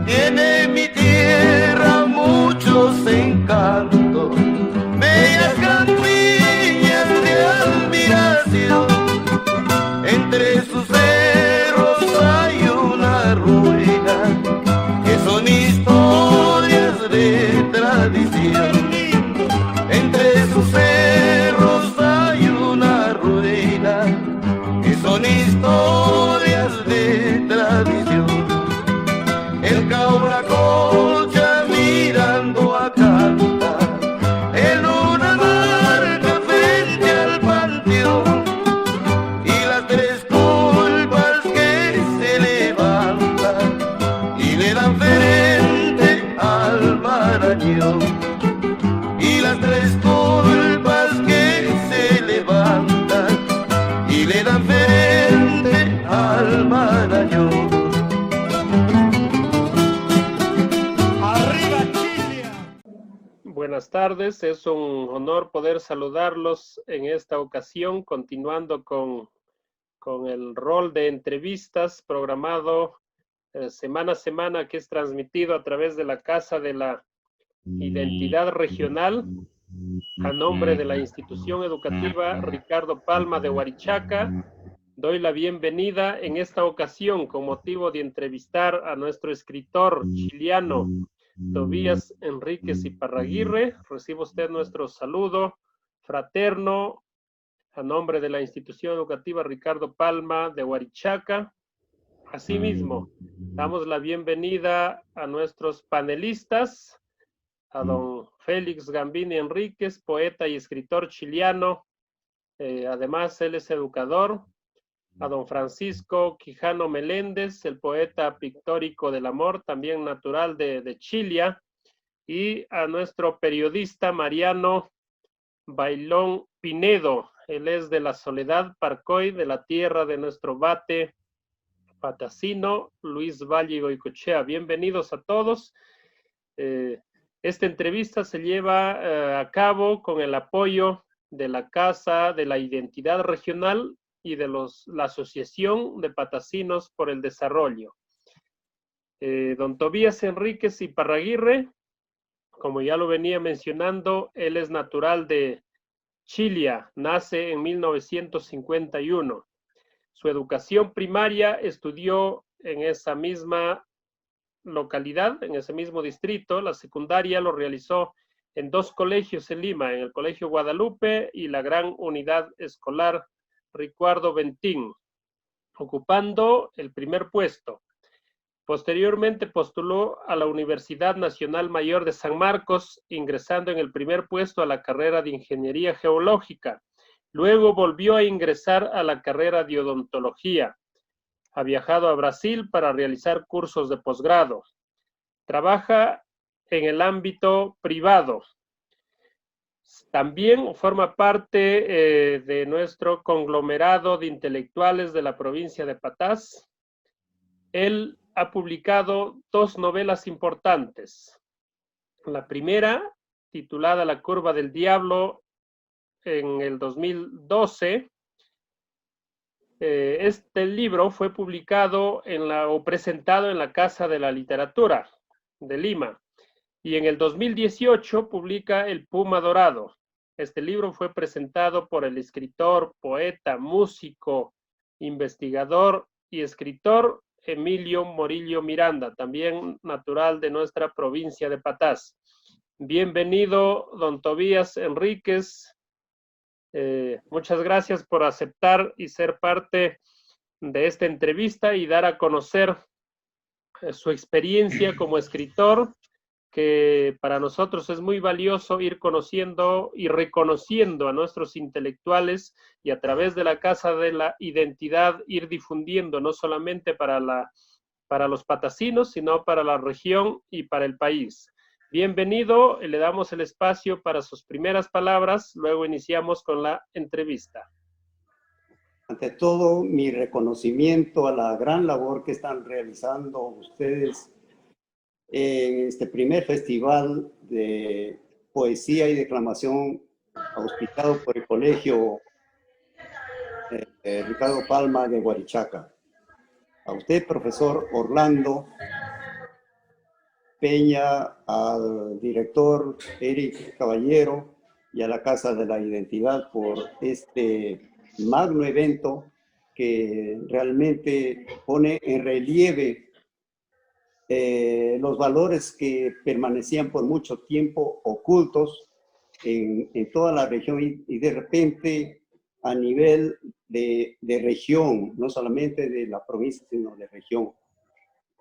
Tiene mi tierra muchos encantos, bellas campiñas de admiración. Entre sus cerros hay una ruina que son historias de tradición. Entre sus cerros hay una ruina que son historias de tradición. El cabra colcha mirando a Canta en una marca frente al panteón, y las tres culpas que se levantan y le dan frente al Marañón, y las tres culpas que se levantan y le dan frente al Marañón. Buenas tardes, es un honor poder saludarlos en esta ocasión, continuando con el rol de entrevistas programado semana a semana, que es transmitido a través de la Casa de la Identidad Regional, a nombre de la Institución Educativa Ricardo Palma de Huarichaca. Doy la bienvenida en esta ocasión con motivo de entrevistar a nuestro escritor chileno, Tobías Enríquez Iparraguirre. Recibe usted nuestro saludo fraterno a nombre de la Institución Educativa Ricardo Palma de Huarichaca. Asimismo, damos la bienvenida a nuestros panelistas, a don Félix Gambini Enríquez, poeta y escritor chileno. Además, él es educador. A don Francisco Quijano Meléndez, el poeta pictórico del amor, también natural de Chile, y a nuestro periodista Mariano Bailón Pinedo. Él es de la Soledad Parcoy, de la tierra de nuestro bate patacino, Luis Valle Goicochea. Bienvenidos a todos. Esta entrevista se lleva a cabo con el apoyo de la Casa de la Identidad Regional y de la Asociación de Patacinos por el Desarrollo. Don Tobías Enríquez Iparraguirre, como ya lo venía mencionando, él es natural de Chile, nace en 1951. Su educación primaria estudió en esa misma localidad, en ese mismo distrito. La secundaria lo realizó en dos colegios en Lima, en el Colegio Guadalupe y la Gran Unidad Escolar Ricardo Bentín, ocupando el primer puesto. Posteriormente postuló a la Universidad Nacional Mayor de San Marcos, ingresando en el primer puesto a la carrera de Ingeniería Geológica. Luego volvió a ingresar a la carrera de Odontología. Ha viajado a Brasil para realizar cursos de posgrado. Trabaja en el ámbito privado. También forma parte de nuestro conglomerado de intelectuales de la provincia de Patás. Él ha publicado dos novelas importantes. La primera, titulada La Curva del Diablo, en el 2012. Este libro fue publicado o presentado en la Casa de la Literatura de Lima. Y en el 2018 publica El Puma Dorado. Este libro fue presentado por el escritor, poeta, músico, investigador y escritor Emilio Morillo Miranda, también natural de nuestra provincia de Patás. Bienvenido, don Tobías Enríquez. Muchas gracias por aceptar y ser parte de esta entrevista y dar a conocer su experiencia como escritor, que para nosotros es muy valioso ir conociendo y reconociendo a nuestros intelectuales y a través de la Casa de la Identidad ir difundiendo no solamente para la para los patasinos, sino para la región y para el país. Bienvenido, le damos el espacio para sus primeras palabras, luego iniciamos con la entrevista. Ante todo, mi reconocimiento a la gran labor que están realizando ustedes en este primer festival de poesía y declamación auspiciado por el Colegio Ricardo Palma de Guarichaca. A usted, profesor Orlando Peña, al director Eric Caballero y a la Casa de la Identidad por este magno evento que realmente pone en relieve los valores que permanecían por mucho tiempo ocultos en toda la región y de repente a nivel de región, no solamente de la provincia, sino de región.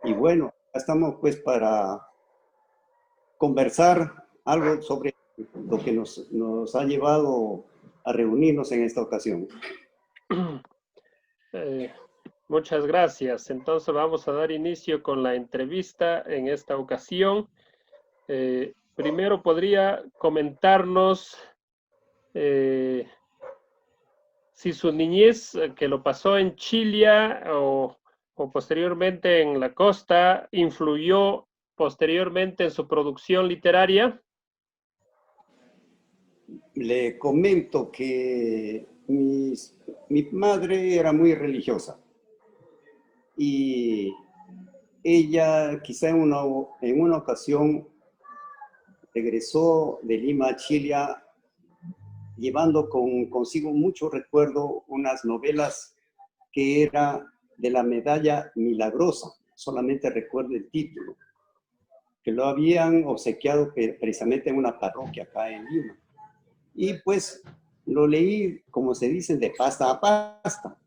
Y bueno, estamos pues para conversar algo sobre lo que nos ha llevado a reunirnos en esta ocasión. Muchas gracias. Entonces vamos a dar inicio con la entrevista en esta ocasión. Primero podría comentarnos si su niñez, que lo pasó en Chile o posteriormente en la costa, influyó posteriormente en su producción literaria. Le comento que mi madre era muy religiosa y ella quizá en una ocasión regresó de Lima a Chile llevando consigo mucho recuerdo unas novelas que era de la Medalla Milagrosa, solamente recuerdo el título, que lo habían obsequiado precisamente en una parroquia acá en Lima. Y pues lo leí, como se dice, de pasta a pasta.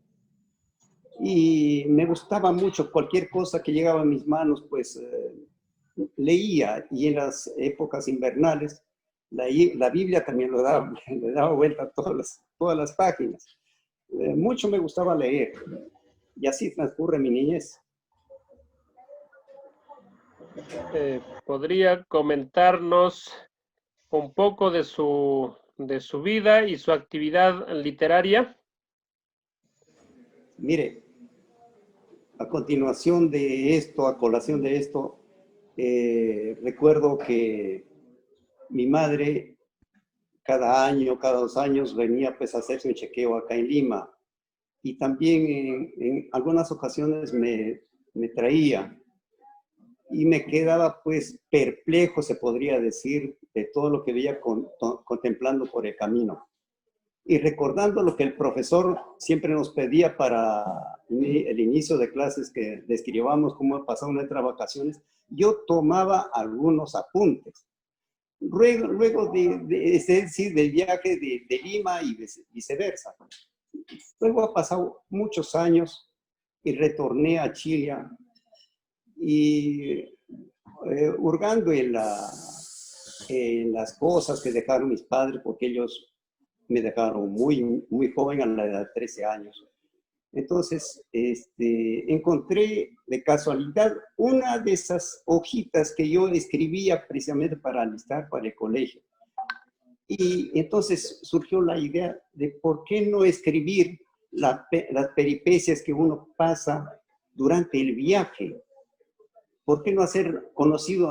Y me gustaba mucho cualquier cosa que llegaba a mis manos, pues leía. Y en las épocas invernales, la Biblia también le daba vuelta a todas las páginas. Mucho me gustaba leer. Y así transcurre mi niñez. ¿Podría comentarnos un poco de su vida y su actividad literaria? Mire, a continuación de esto, a colación de esto, recuerdo que mi madre cada año, cada 2 años venía pues a hacerse un chequeo acá en Lima y también en algunas ocasiones me traía y me quedaba pues perplejo, se podría decir, de todo lo que veía contemplando por el camino. Y recordando lo que el profesor siempre nos pedía para el inicio de clases, que describamos cómo pasaban nuestras vacaciones, yo tomaba algunos apuntes. Luego es decir, del viaje de Lima y viceversa. Luego ha pasado muchos años y retorné a Chile y hurgando en las cosas que dejaron mis padres, porque ellos me dejaron muy, muy joven, a la edad de 13 años. Entonces, encontré de casualidad una de esas hojitas que yo escribía precisamente para alistar para el colegio. Y entonces surgió la idea de por qué no escribir las peripecias que uno pasa durante el viaje. ¿Por qué no hacer conocido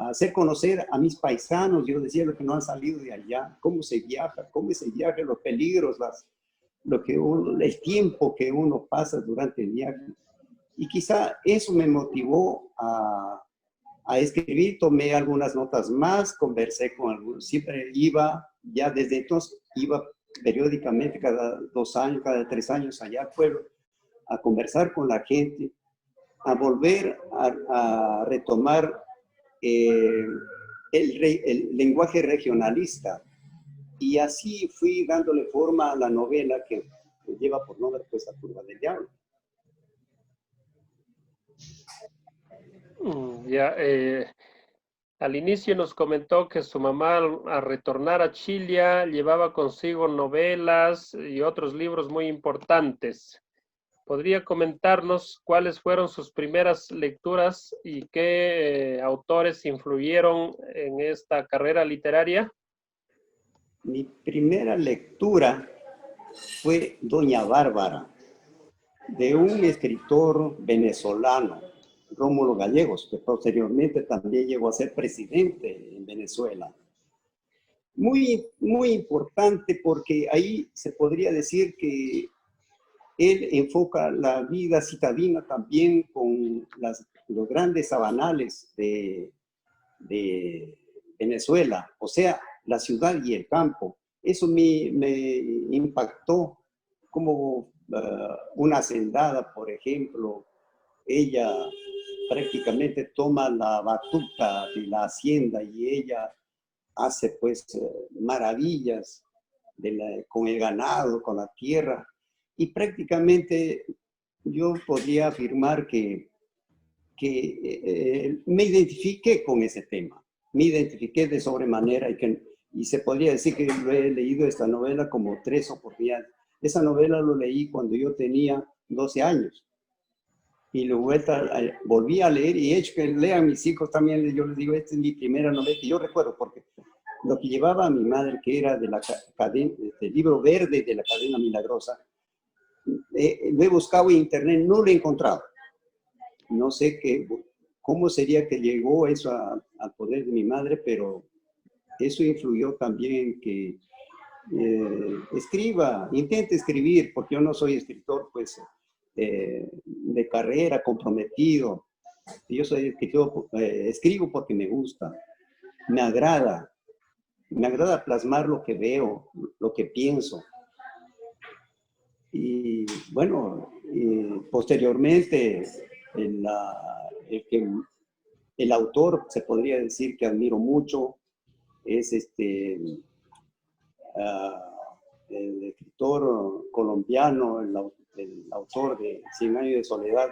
hacer conocer a mis paisanos? Yo decía, lo que no han salido de allá, cómo se viaja, los peligros, el tiempo que uno pasa durante el viaje. Y quizá eso me motivó a escribir. Tomé algunas notas más, conversé con algunos, siempre iba, ya desde entonces iba periódicamente cada 2 años, cada 3 años allá al pueblo, a conversar con la gente, a volver a retomar el lenguaje regionalista. Y así fui dándole forma a la novela que lleva por nombre pues La Turba del Diablo. Ya, al inicio nos comentó que su mamá al retornar a Chile llevaba consigo novelas y otros libros muy importantes. ¿Podría comentarnos cuáles fueron sus primeras lecturas y qué autores influyeron en esta carrera literaria? Mi primera lectura fue Doña Bárbara, de un escritor venezolano, Rómulo Gallegos, que posteriormente también llegó a ser presidente en Venezuela. Muy importante porque ahí se podría decir que él enfoca la vida citadina también con los grandes sabanales de Venezuela, o sea, la ciudad y el campo. Eso me impactó como una hacendada, por ejemplo. Ella prácticamente toma la batuta de la hacienda y ella hace pues maravillas con el ganado, con la tierra. Y prácticamente yo podría afirmar que me identifiqué con ese tema. Me identifiqué de sobremanera y se podría decir que lo he leído esta novela como 3 oportunidades. Esa novela lo leí cuando yo tenía 12 años. Y lo volví a leer y he hecho que lean mis hijos también. Yo les digo, esta es mi primera novela que yo recuerdo porque lo que llevaba a mi madre, que era del libro verde de la Cadena Milagrosa, lo he buscado en internet, no lo he encontrado. No sé cómo sería que llegó eso al poder de mi madre, pero eso influyó también en que intente escribir, porque yo no soy escritor pues de carrera, comprometido. Yo soy escritor, escribo porque me gusta, me agrada plasmar lo que veo, lo que pienso. Y bueno, posteriormente el autor, se podría decir que admiro mucho, es el escritor colombiano, el autor de 100 años de soledad,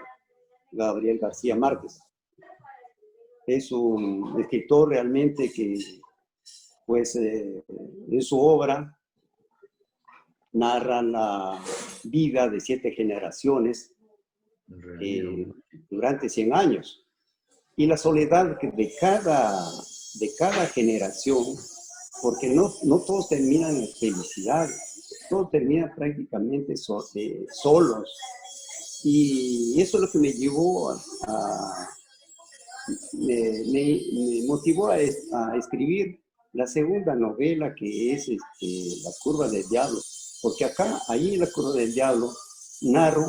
Gabriel García Márquez. Es un escritor realmente que, pues, en su obra narra la vida de 7 generaciones durante 100 años. Y la soledad de cada generación, porque no todos terminan en felicidad, todos terminan prácticamente solos. Y eso es lo que me llevó me motivó a escribir la segunda novela, que es La curva del diablo. Porque ahí en La curva del diablo, narro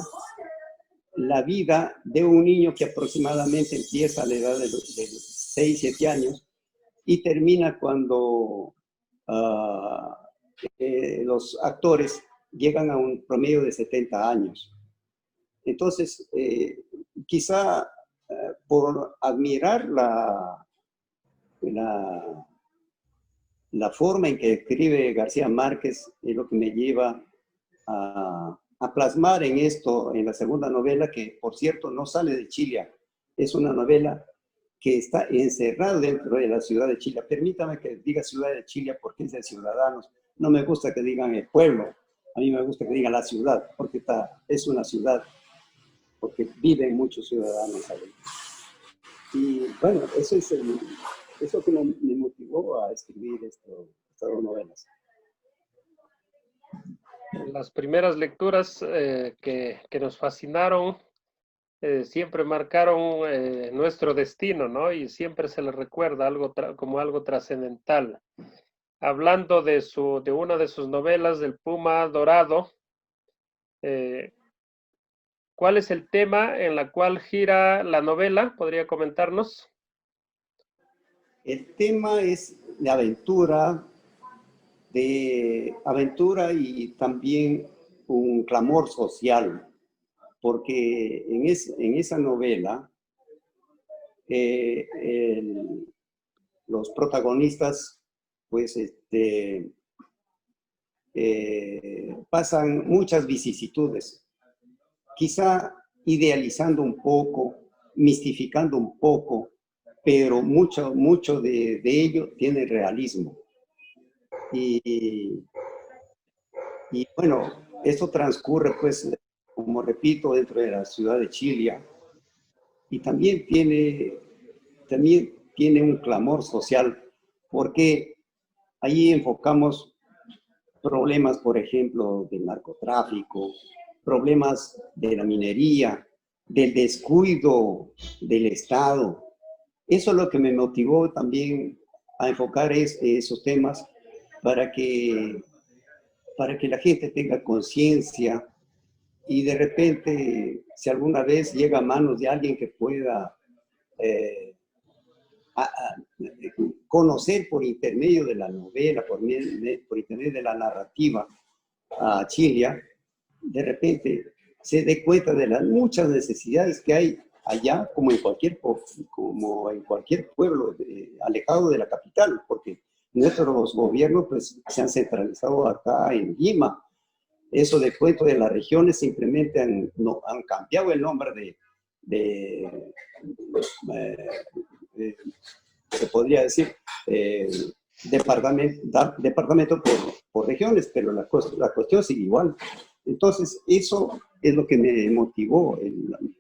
la vida de un niño que aproximadamente empieza a la edad de 6, 7 años y termina cuando los actores llegan a un promedio de 70 años. Entonces, quizá por admirar la forma en que escribe García Márquez es lo que me lleva a plasmar en esto, en la segunda novela, que por cierto no sale de Chile. Es una novela que está encerrada dentro de la ciudad de Chile. Permítame que diga ciudad de Chile porque es de ciudadanos. No me gusta que digan el pueblo. A mí me gusta que digan la ciudad, porque es una ciudad, porque viven muchos ciudadanos ahí. Y bueno, eso que me motivó a escribir estas 2 novelas. Las primeras lecturas que nos fascinaron siempre marcaron nuestro destino, ¿no? Y siempre se le recuerda como algo trascendental. Hablando de una de sus novelas, del Puma Dorado, ¿cuál es el tema en la cual gira la novela? ¿Podría comentarnos? El tema es de aventura y también un clamor social, porque en esa novela los protagonistas pues pasan muchas vicisitudes, quizá idealizando un poco, mistificando un poco, pero mucho de ello tiene realismo. Y bueno, esto transcurre pues como repito, dentro de la ciudad de Chile, y también tiene un clamor social, porque ahí enfocamos problemas, por ejemplo, del narcotráfico, problemas de la minería, del descuido del Estado. Eso es lo que me motivó también a enfocar esos temas para que la gente tenga conciencia y de repente, si alguna vez llega a manos de alguien que pueda conocer por intermedio de la novela, por intermedio de la narrativa a Chile, de repente se dé cuenta de las muchas necesidades que hay allá, como en cualquier pueblo alejado de la capital, porque nuestros gobiernos pues, se han centralizado acá en Lima. Eso de cuento de las regiones simplemente han cambiado el nombre se podría decir, departamento por regiones, pero la cuestión sigue igual. Entonces, eso es lo que me motivó,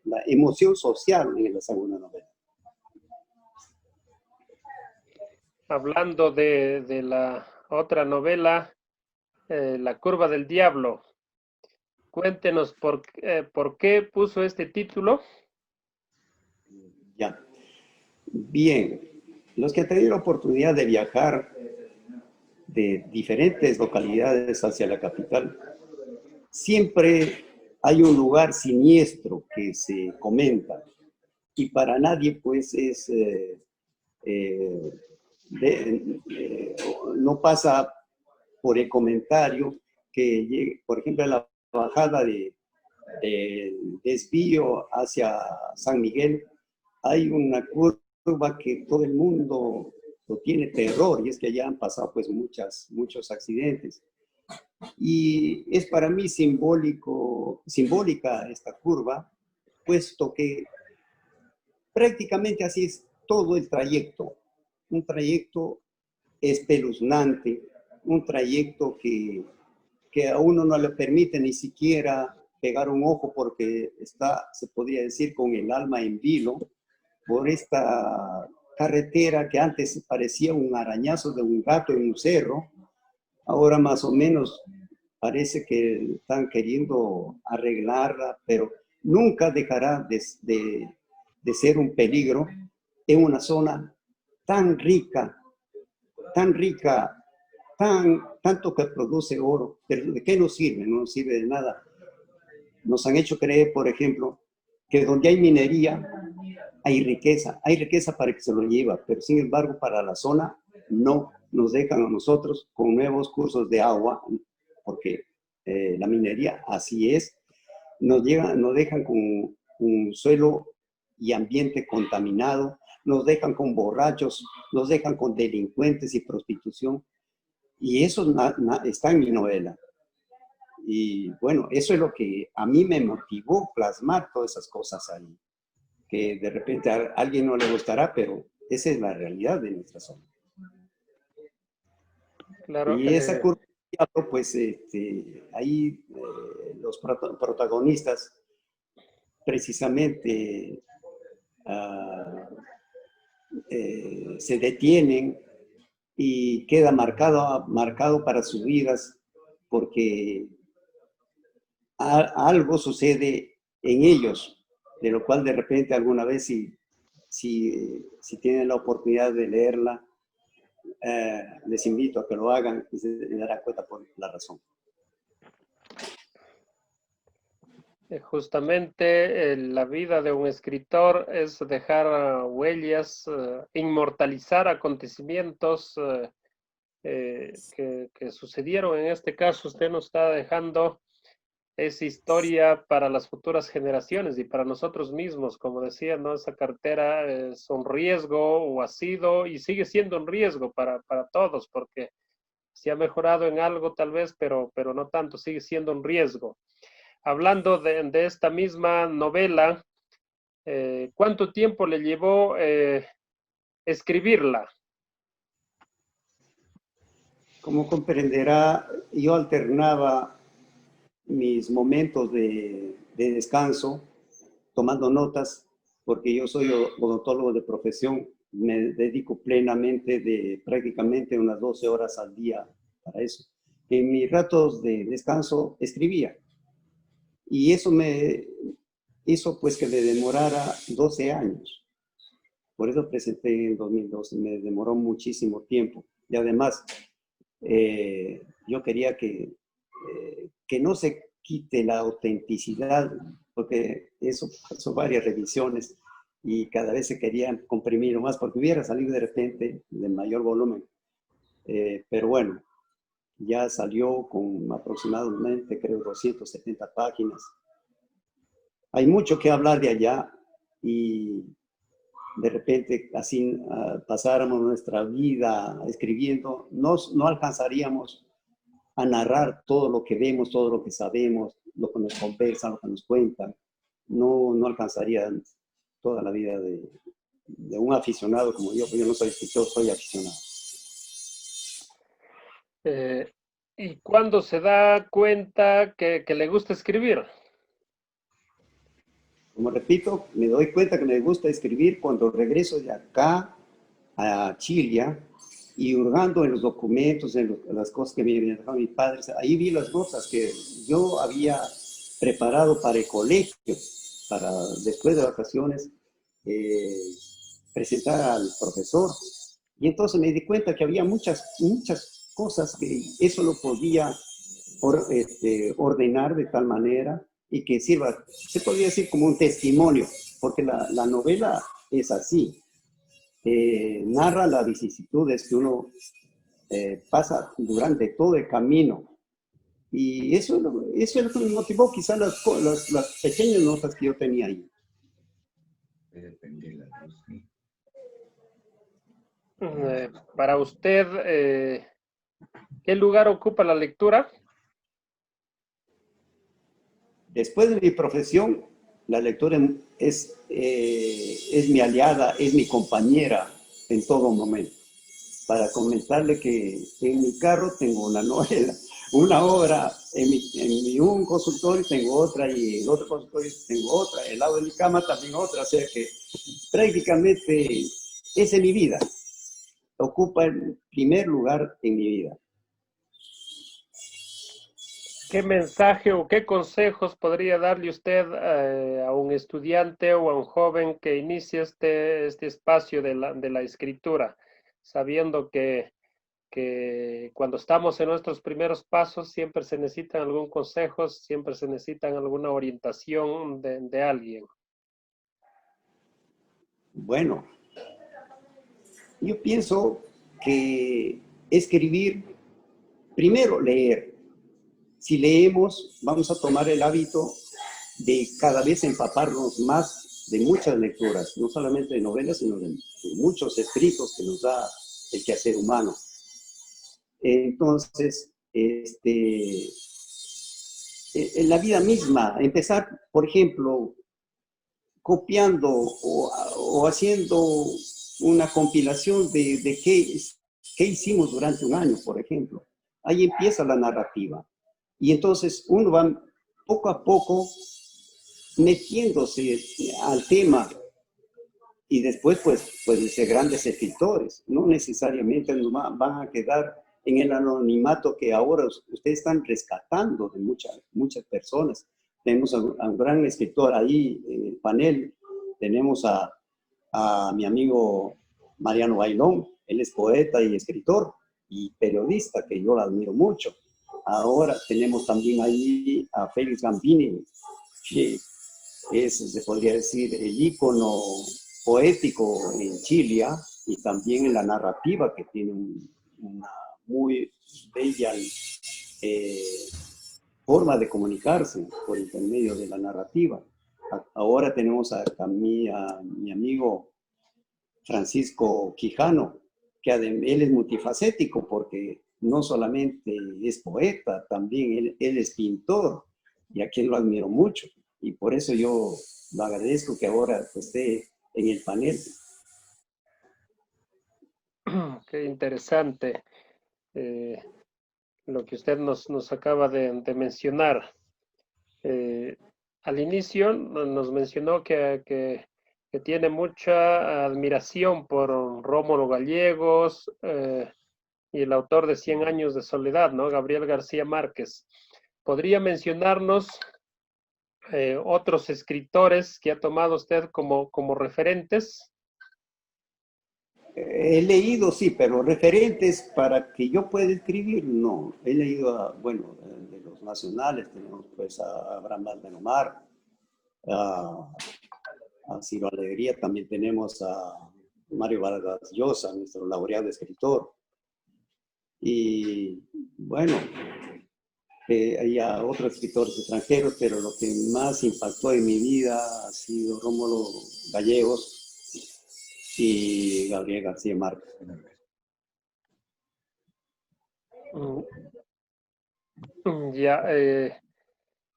la emoción social en la segunda novela. Hablando de la otra novela, La curva del diablo, cuéntenos por qué puso este título. Ya. Bien, los que han tenido la oportunidad de viajar de diferentes localidades hacia la capital, siempre hay un lugar siniestro que se comenta y para nadie pues no pasa por el comentario que llegue, por ejemplo, en la bajada del desvío hacia San Miguel, hay una curva que todo el mundo lo tiene terror, y es que ya han pasado pues muchos accidentes. Y es para mí simbólica esta curva, puesto que prácticamente así es todo el trayecto. Un trayecto espeluznante, un trayecto que a uno no le permite ni siquiera pegar un ojo porque está, se podría decir, con el alma en vilo por esta carretera que antes parecía un arañazo de un gato en un cerro. Ahora más o menos parece que están queriendo arreglarla, pero nunca dejará de ser un peligro en una zona tan rica, tanto que produce oro. Pero ¿de qué nos sirve? No nos sirve de nada. Nos han hecho creer, por ejemplo, que donde hay minería, hay riqueza para el que se lo lleva, pero sin embargo para la zona no nos dejan a nosotros con nuevos cursos de agua, porque la minería así es, nos dejan con un suelo y ambiente contaminado, nos dejan con borrachos, nos dejan con delincuentes y prostitución, y eso está en mi novela. Y bueno, eso es lo que a mí me motivó plasmar todas esas cosas ahí, que de repente a alguien no le gustará, pero esa es la realidad de nuestra zona. Claro, Y esa curva, pues ahí los protagonistas precisamente se detienen y queda marcado para sus vidas porque algo sucede en ellos, de lo cual de repente alguna vez si tienen la oportunidad de leerla, les invito a que lo hagan y se darán cuenta por la razón. Justamente la vida de un escritor es dejar huellas, inmortalizar acontecimientos que sucedieron. En este caso, usted nos está dejando esa historia para las futuras generaciones y para nosotros mismos. Como decía, ¿no? Esa carretera es un riesgo, o ha sido y sigue siendo un riesgo para todos, porque se ha mejorado en algo tal vez, pero no tanto, sigue siendo un riesgo. Hablando de esta misma novela, ¿cuánto tiempo le llevó escribirla? Como comprenderá, yo alternaba mis momentos de de descanso, tomando notas, porque yo soy odontólogo de profesión, me dedico plenamente de prácticamente unas 12 horas al día para eso. En mis ratos de descanso escribía y eso me hizo pues que me demorara 12 años. Por eso presenté en 2012, me demoró muchísimo tiempo. Y además, yo quería que no se quite la autenticidad, porque eso pasó varias revisiones y cada vez se querían comprimir más, porque hubiera salido de repente de mayor volumen. Pero bueno, ya salió con aproximadamente, creo, 270 páginas. Hay mucho que hablar de allá y de repente así pasáramos nuestra vida escribiendo, no alcanzaríamos a narrar todo lo que vemos, todo lo que sabemos, lo que nos conversan, lo que nos cuentan. No alcanzaría toda la vida de un aficionado como yo, porque yo no soy escritor, soy aficionado. ¿Y cuándo se da cuenta que le gusta escribir? Como repito, me doy cuenta que me gusta escribir cuando regreso de acá a Chile y hurgando en los documentos, en las cosas que me habían dejado mis padres. Ahí vi las notas que yo había preparado para el colegio, para después de vacaciones presentar al profesor. Y entonces me di cuenta que había muchas cosas que eso lo podía ordenar de tal manera y que sirva, se podría decir como un testimonio, porque la novela es así, narra las vicisitudes que uno pasa durante todo el camino. Y eso es lo que me motivó, quizás las pequeñas notas que yo tenía ahí. Para usted, ¿qué lugar ocupa la lectura? Después de mi profesión, la lectura es mi aliada, es mi compañera en todo momento. Para comentarle que en mi carro tengo una novela, una obra, en un consultorio tengo otra y en el otro consultorio tengo otra, al lado de mi cama también otra, o sea que prácticamente es en mi vida, ocupa el primer lugar en mi vida. ¿Qué mensaje o qué consejos podría darle usted a un estudiante o a un joven que inicie este espacio de la escritura, sabiendo que cuando estamos en nuestros primeros pasos siempre se necesitan algún consejo, siempre se necesitan alguna orientación de alguien? Bueno, yo pienso que escribir, primero leer. Si leemos, vamos a tomar el hábito de cada vez empaparnos más de muchas lecturas, no solamente de novelas, sino de muchos escritos que nos da el quehacer humano. Entonces, en la vida misma, empezar, por ejemplo, copiando o haciendo una compilación de qué hicimos durante un año, por ejemplo. Ahí empieza la narrativa. Y entonces uno va poco a poco metiéndose al tema y después pues de ser grandes escritores. No necesariamente van a quedar en el anonimato que ahora ustedes están rescatando de muchas personas. Tenemos a un gran escritor ahí en el panel, tenemos a mi amigo Mariano Bailón, él es poeta y escritor y periodista, que yo lo admiro mucho. Ahora tenemos también ahí a Félix Gambini, que se podría decir, el ícono poético en Chile y también en la narrativa, que tiene una muy bella forma de comunicarse por intermedio de la narrativa. Ahora tenemos a mi amigo Francisco Quijano, que él es multifacético porque no solamente es poeta, también él es pintor y a quien lo admiro mucho. Y por eso yo lo agradezco que ahora esté en el panel. Qué interesante lo que usted nos acaba de mencionar. al inicio nos mencionó que tiene mucha admiración por Rómulo Gallegos y el autor de 100 años de soledad, ¿no? Gabriel García Márquez. ¿Podría mencionarnos otros escritores que ha tomado usted como referentes? He leído, sí, pero referentes para que yo pueda escribir, no. He leído, bueno, de los nacionales tenemos pues a Abraham Albenomar, a Ciro Alegría, también tenemos a Mario Vargas Llosa, nuestro laureado escritor. Y bueno, hay a otros escritores extranjeros, pero lo que más impactó en mi vida ha sido Rómulo Gallegos y Gabriel García Márquez. Ya,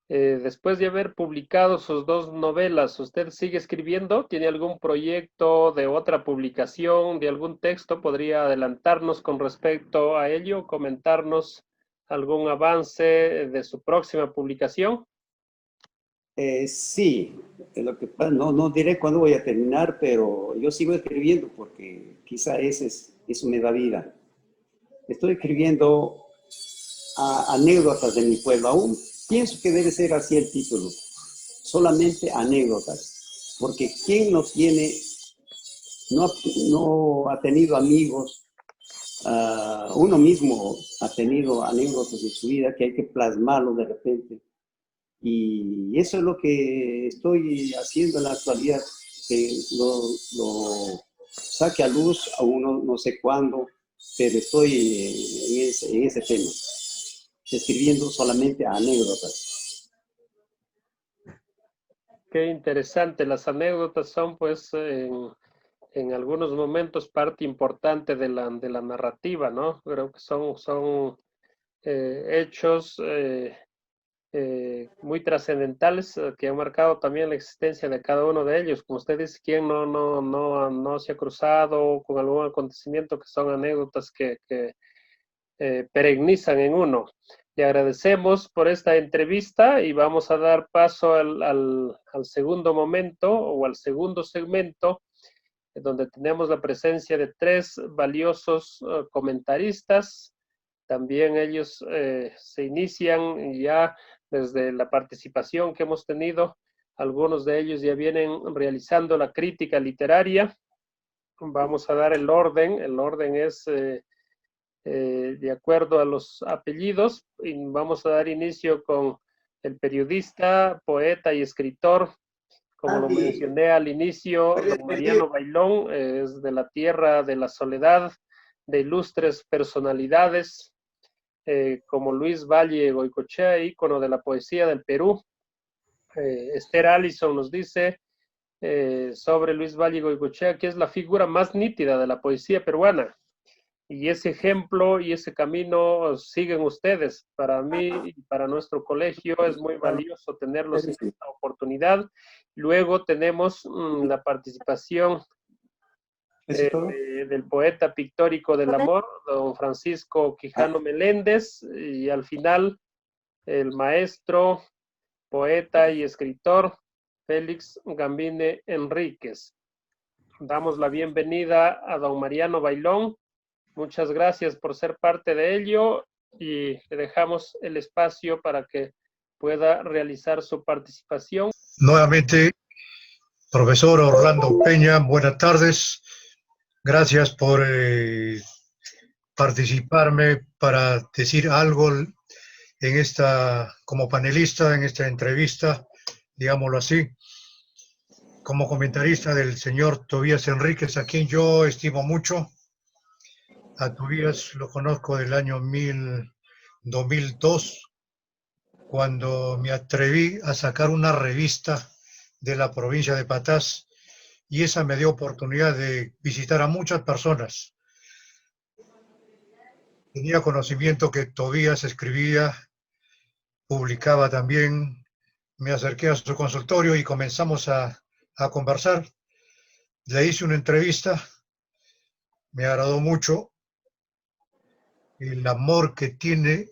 después de haber publicado sus 2 novelas, ¿usted sigue escribiendo? ¿Tiene algún proyecto de otra publicación, de algún texto? ¿Podría adelantarnos con respecto a ello? ¿Comentarnos algún avance de su próxima publicación? Sí, lo que pasa, no diré cuándo voy a terminar, pero yo sigo escribiendo porque quizá eso me da vida. Estoy escribiendo anécdotas de mi pueblo. Aún pienso que debe ser así el título, solamente anécdotas, porque ¿quién no tiene, no ha tenido amigos? Uno mismo ha tenido anécdotas de su vida que hay que plasmarlo de repente. Y eso es lo que estoy haciendo en la actualidad, que lo saque a luz, a uno no sé cuándo, pero estoy en ese tema, escribiendo solamente anécdotas. Qué interesante. Las anécdotas son, pues, en algunos momentos parte importante de la narrativa, ¿no? Creo que son hechos muy trascendentales que han marcado también la existencia de cada uno de ellos. Como usted dice, ¿quién no se ha cruzado con algún acontecimiento que son anécdotas que perennizan en uno? Le agradecemos por esta entrevista y vamos a dar paso al segundo momento o al segundo segmento, donde tenemos la presencia de 3 valiosos comentaristas. También ellos se inician ya desde la participación que hemos tenido. Algunos de ellos ya vienen realizando la crítica literaria. Vamos a dar el orden. El orden es de acuerdo a los apellidos. Y vamos a dar inicio con el periodista, poeta y escritor, como lo mencioné al inicio, don Mariano Bailón, es de la tierra de la soledad, de ilustres personalidades, como Luis Valle Goicoechea, ícono de la poesía del Perú. Esther Allison nos dice sobre Luis Valle Goicoechea que es la figura más nítida de la poesía peruana. Y ese ejemplo y ese camino siguen ustedes. Para mí y para nuestro colegio es muy valioso tenerlos en esta oportunidad. Luego tenemos la participación del poeta pictórico del amor, don Francisco Quijano Meléndez, y al final el maestro, poeta y escritor Félix Gambine Enríquez. Damos la bienvenida a don Mariano Bailón. Muchas gracias por ser parte de ello y le dejamos el espacio para que pueda realizar su participación. Nuevamente, profesor Orlando Peña, buenas tardes. Gracias por participarme para decir algo en esta, como panelista en esta entrevista, digámoslo así, como comentarista del señor Tobías Enríquez, a quien yo estimo mucho. A Tobías lo conozco del año 2002, cuando me atreví a sacar una revista de la provincia de Patás, y esa me dio oportunidad de visitar a muchas personas. Tenía conocimiento que Tobías escribía, publicaba también. Me acerqué a su consultorio y comenzamos a conversar. Le hice una entrevista, me agradó mucho el amor que tiene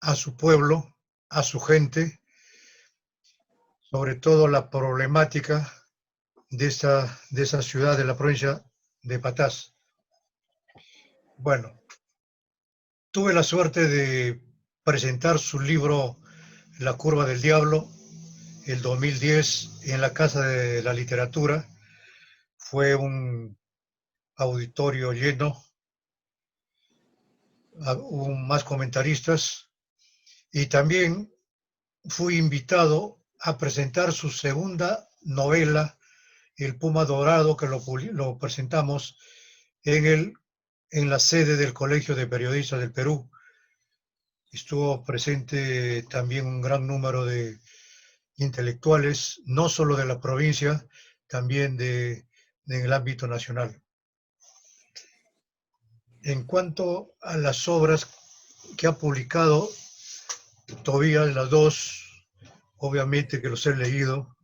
a su pueblo, a su gente, sobre todo la problemática de esa ciudad de la provincia de Patás. Bueno, tuve la suerte de presentar su libro La curva del diablo el 2010 en la Casa de la Literatura. Fue un auditorio lleno, hubo más comentaristas y también fui invitado a presentar su segunda novela, El Puma Dorado, que lo presentamos en la sede del Colegio de Periodistas del Perú. Estuvo presente también un gran número de intelectuales, no solo de la provincia, también en el ámbito nacional. En cuanto a las obras que ha publicado Tobías, las dos, obviamente que los he leído,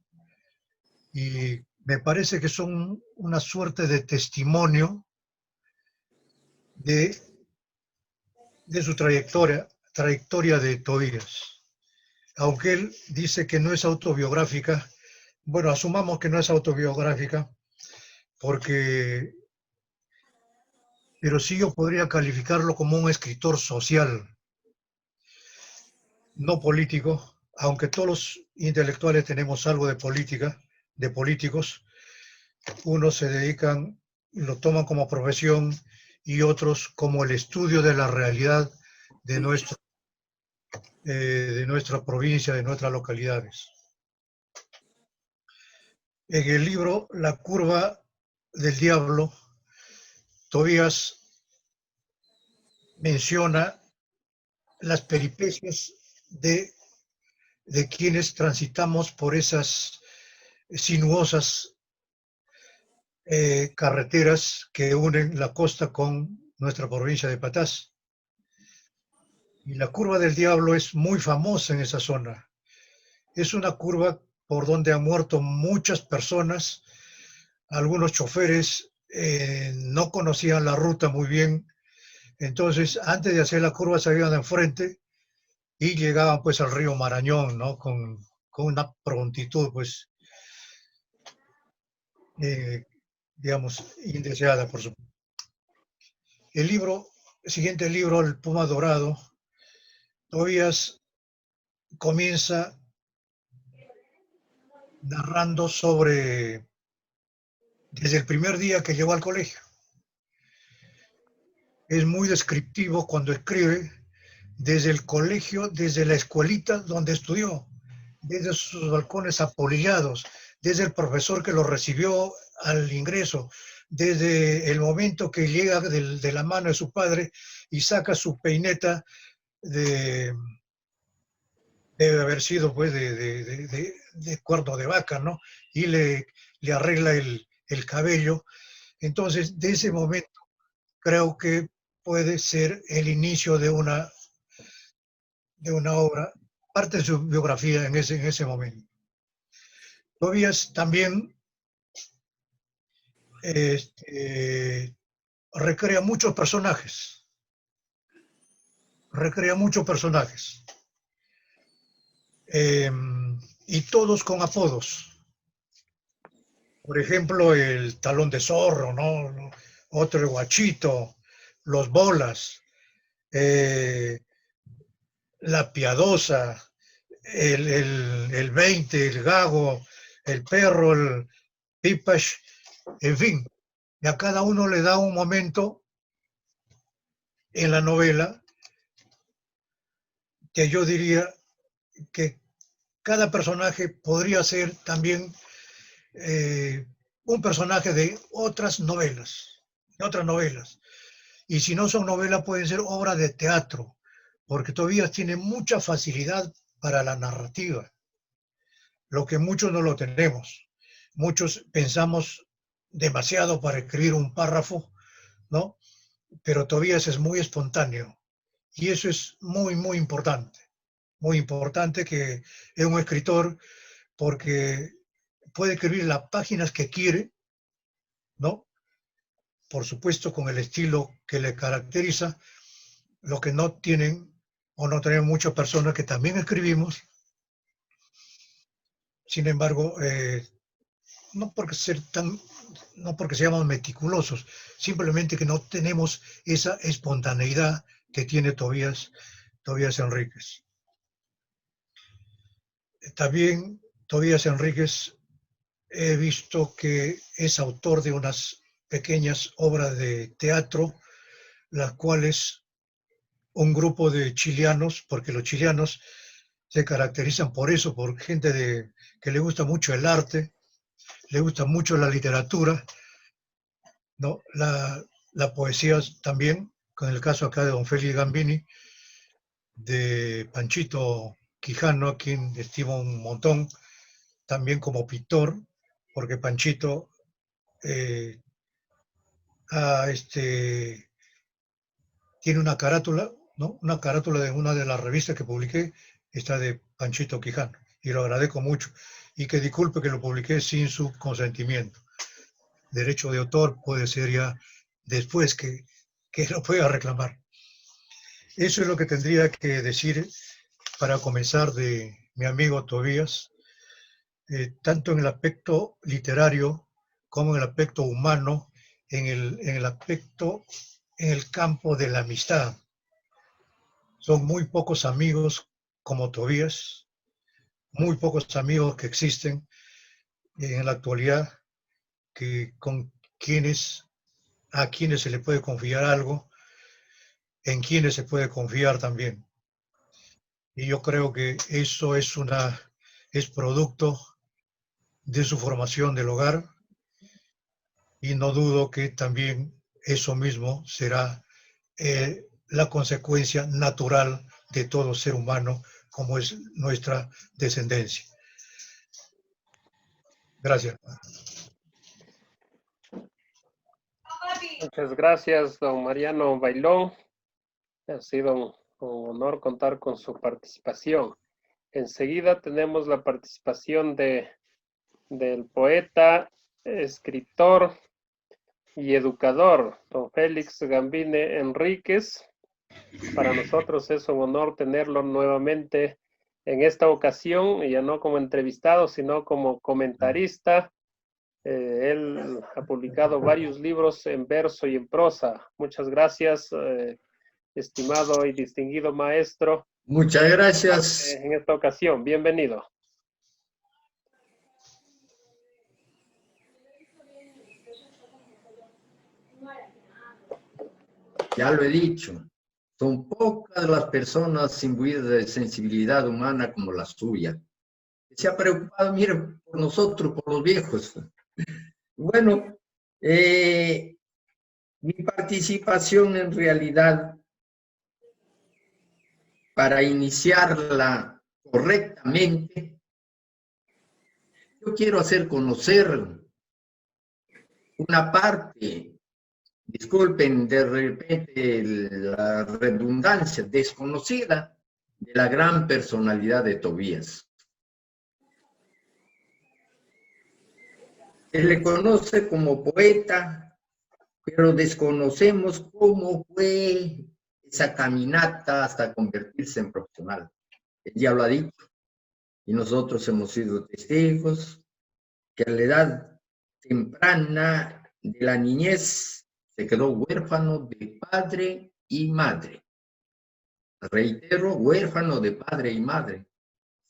y me parece que son una suerte de testimonio de su trayectoria de Tobías. Aunque él dice que no es autobiográfica, bueno, asumamos que no es autobiográfica, pero sí yo podría calificarlo como un escritor social, no político, aunque todos los intelectuales tenemos algo de política, de políticos. Unos se dedican, lo toman como profesión y otros como el estudio de la realidad de nuestra provincia, de nuestras localidades. En el libro La curva del diablo, Tobías menciona las peripecias de quienes transitamos por esas sinuosas carreteras que unen la costa con nuestra provincia de Patás. Y la curva del diablo es muy famosa en esa zona. Es una curva por donde han muerto muchas personas. Algunos choferes no conocían la ruta muy bien. Entonces, antes de hacer la curva, se iban de enfrente y llegaban pues al río Marañón, ¿no? Con una prontitud, pues, digamos, indeseada, por supuesto. El siguiente libro, El Puma Dorado, Tobías comienza narrando desde el primer día que llegó al colegio. Es muy descriptivo cuando escribe desde el colegio, desde la escuelita donde estudió, desde sus balcones apolillados, desde el profesor que lo recibió al ingreso, desde el momento que llega de la mano de su padre y saca su peineta debe haber sido pues de cuerno de vaca, ¿no? Y le arregla el cabello. Entonces, de ese momento, creo que puede ser el inicio de una obra, parte de su biografía en ese momento. Tobías también recrea muchos personajes. Y todos con apodos. Por ejemplo, el Talón de Zorro, ¿no? Otro el Guachito, los Bolas, la Piadosa, el 20, el Gago, el Perro, el Pipash, en fin. Y a cada uno le da un momento en la novela que yo diría que cada personaje podría ser también un personaje de otras novelas. Y si no son novelas, pueden ser obras de teatro, porque Tobías tiene mucha facilidad para la narrativa, lo que muchos no lo tenemos. Muchos pensamos demasiado para escribir un párrafo, ¿no? Pero Tobías es muy espontáneo y eso es muy, muy importante. Muy importante que es un escritor porque puede escribir las páginas que quiere, ¿no? Por supuesto, con el estilo que le caracteriza, lo que no tienen o no tenemos muchas personas que también escribimos, Sin embargo, no porque seamos meticulosos, simplemente que no tenemos esa espontaneidad que tiene Tobías Enríquez. También Tobías Enríquez he visto que es autor de unas pequeñas obras de teatro, las cuales un grupo de chileanos, porque los chileanos se caracterizan por eso, por gente que le gusta mucho el arte, le gusta mucho la literatura, ¿no? La poesía también, con el caso acá de don Félix Gambini, de Panchito Quijano, a quien estimo un montón, también como pintor, porque Panchito tiene una carátula, ¿no? Una carátula de una de las revistas que publiqué, está de Panchito Quijano, y lo agradezco mucho, y que disculpe que lo publiqué sin su consentimiento. Derecho de autor puede ser ya después que lo pueda reclamar. Eso es lo que tendría que decir para comenzar de mi amigo Tobías, tanto en el aspecto literario como en el aspecto humano, en el aspecto, en el campo de la amistad. Son muy pocos amigos como Tobías, muy pocos amigos que existen en la actualidad a quienes se le puede confiar algo, en quienes se puede confiar también. Y yo creo que eso es producto de su formación del hogar, y no dudo que también eso mismo será la consecuencia natural de todo ser humano, como es nuestra descendencia. Gracias. Muchas gracias, don Mariano Bailón. Ha sido un honor contar con su participación. Enseguida tenemos la participación del poeta, escritor y educador, don Félix Gambini Enríquez. Para nosotros es un honor tenerlo nuevamente en esta ocasión, ya no como entrevistado, sino como comentarista. Él ha publicado varios libros en verso y en prosa. Muchas gracias, estimado y distinguido maestro. Muchas gracias. En esta ocasión, bienvenido. Ya lo he dicho, son pocas las personas imbuidas de sensibilidad humana como la suya. Se ha preocupado, mire, por nosotros, por los viejos. Bueno, mi participación en realidad, para iniciarla correctamente, yo quiero hacer conocer una parte, disculpen de repente la redundancia, desconocida de la gran personalidad de Tobías. Se le conoce como poeta, pero desconocemos cómo fue esa caminata hasta convertirse en profesional. Él ya lo ha dicho, y nosotros hemos sido testigos que a la edad temprana de la niñez se quedó huérfano de padre y madre. Reitero, huérfano de padre y madre.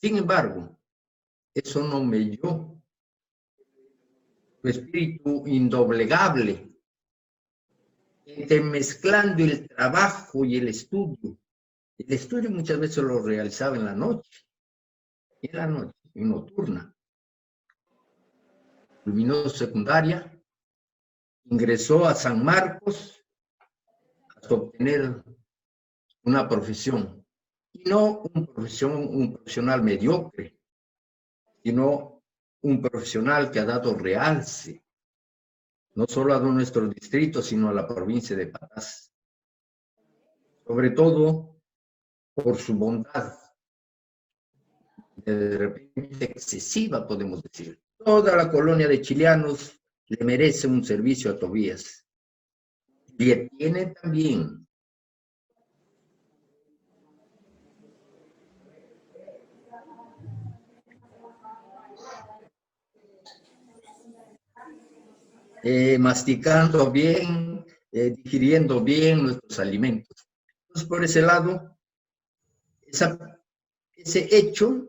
Sin embargo, eso no melló su espíritu indoblegable, entremezclando el trabajo y el estudio. El estudio muchas veces lo realizaba en la noche, en nocturna. Culminó secundaria, ingresó a San Marcos hasta obtener una profesión, y no un profesional mediocre, sino un profesional que ha dado realce, no solo a nuestro distrito, sino a la provincia de Patás, sobre todo por su bondad, de repente excesiva, podemos decir. Toda la colonia de chileanos le merece un servicio a Tobías. Y tiene también masticando bien, digiriendo bien nuestros alimentos. Entonces, por ese lado, ese hecho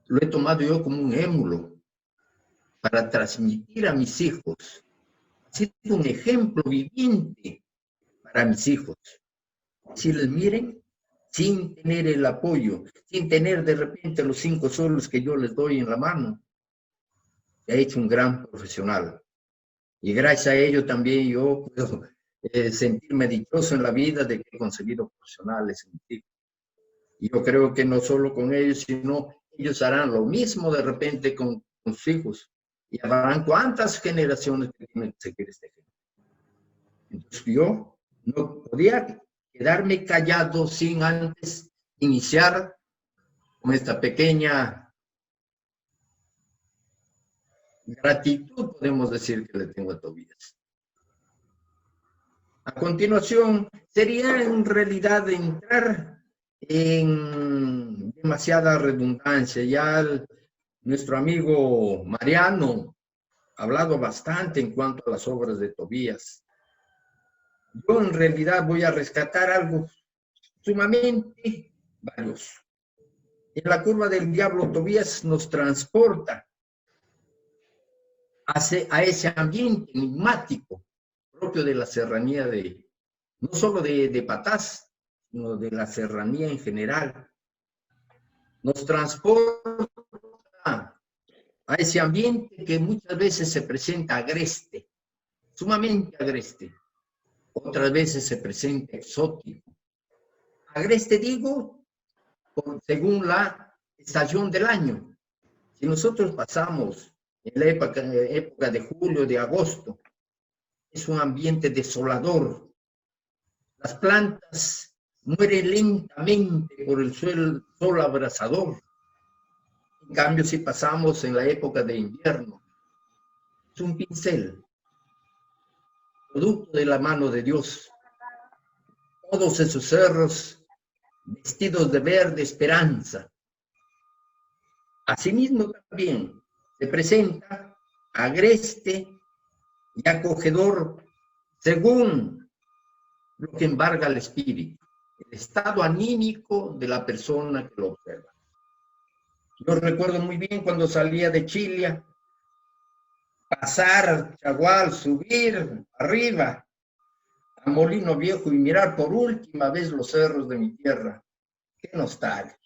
lo he tomado yo como un émulo para transmitir a mis hijos. Ha sido un ejemplo viviente para mis hijos. Si les miren, sin tener el apoyo, sin tener de repente los 5 soles que yo les doy en la mano, se ha hecho un gran profesional. Y gracias a ello también yo puedo sentirme dichoso en la vida de que he conseguido profesionales en mi hijos. Y yo creo que no solo con ellos, sino ellos harán lo mismo de repente con sus hijos. Y habrán cuántas generaciones que tienen que seguir este ejemplo. Entonces yo no podía quedarme callado sin antes iniciar con esta pequeña gratitud, podemos decir, que le tengo a Tobías. A continuación, sería en realidad entrar en demasiada redundancia. Ya nuestro amigo Mariano ha hablado bastante en cuanto a las obras de Tobías. Yo en realidad voy a rescatar algo sumamente valioso. En la curva del diablo, Tobías nos transporta a ese ambiente enigmático propio de la serranía no solo de Patás, sino de la serranía en general. Nos transporta a ese ambiente que muchas veces se presenta agreste, sumamente agreste. Otras veces se presenta exótico. Agreste digo, según la estación del año. Si nosotros pasamos en la época de julio, de agosto, es un ambiente desolador. Las plantas mueren lentamente por el sol abrasador. En cambio, si pasamos en la época de invierno, es un pincel, producto de la mano de Dios. Todos esos cerros vestidos de verde esperanza. Asimismo también se presenta agreste y acogedor según lo que embarga el espíritu, el estado anímico de la persona que lo observa. Yo recuerdo muy bien cuando salía de Chile, pasar Chagual, subir arriba a Molino Viejo y mirar por última vez los cerros de mi tierra. Qué nostalgia.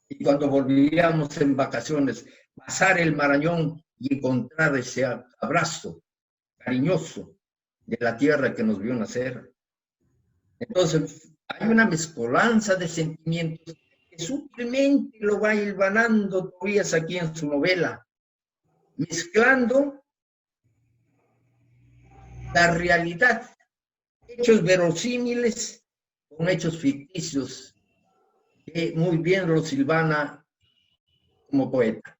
Y cuando volvíamos en vacaciones, pasar el Marañón y encontrar ese abrazo cariñoso de la tierra que nos vio nacer. Entonces, hay una mezcolanza de sentimientos que sutilmente lo va hilvanando Tobías aquí en su novela, mezclando la realidad, hechos verosímiles con hechos ficticios, que muy bien lo silvana como poeta.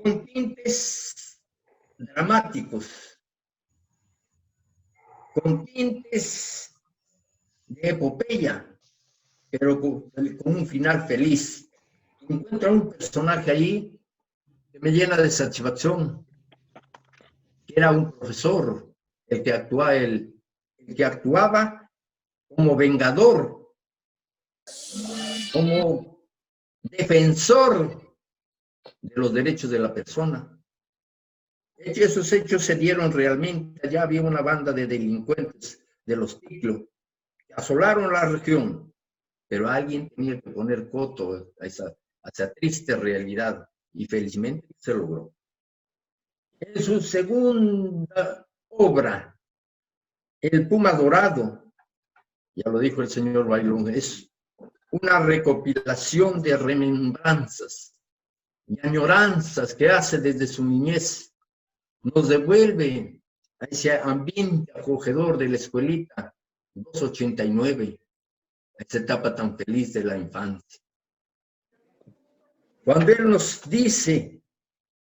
Con tintes dramáticos, con tintes de epopeya, pero con un final feliz. Encuentro un personaje ahí que me llena de satisfacción, que era un profesor, el que actuaba como vengador, como defensor de los derechos de la persona. Esos hechos se dieron realmente. Allá había una banda de delincuentes de los Ticlo que asolaron la región, pero alguien tenía que poner coto a esa triste realidad y felizmente se logró. En su segunda obra, El Puma Dorado, ya lo dijo el señor Bailón, es una recopilación de remembranzas y añoranzas que hace desde su niñez. Nos devuelve a ese ambiente acogedor de la escuelita 289, a esa etapa tan feliz de la infancia. Cuando él nos dice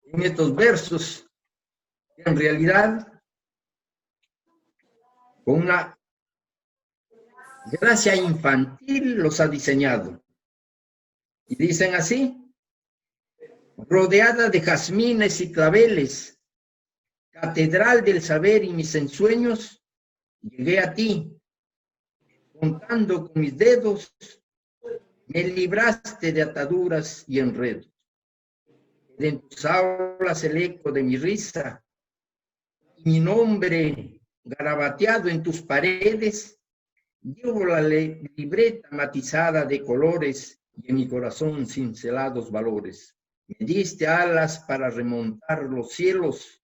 en estos versos que en realidad con una gracia infantil los ha diseñado. Y dicen así: rodeada de jazmines y claveles, catedral del saber y mis ensueños, llegué a ti, contando con mis dedos, me libraste de ataduras y enredos. En tus aulas el eco de mi risa, y mi nombre garabateado en tus paredes, llevo la libreta matizada de colores y en mi corazón cincelados valores. Me diste alas para remontar los cielos,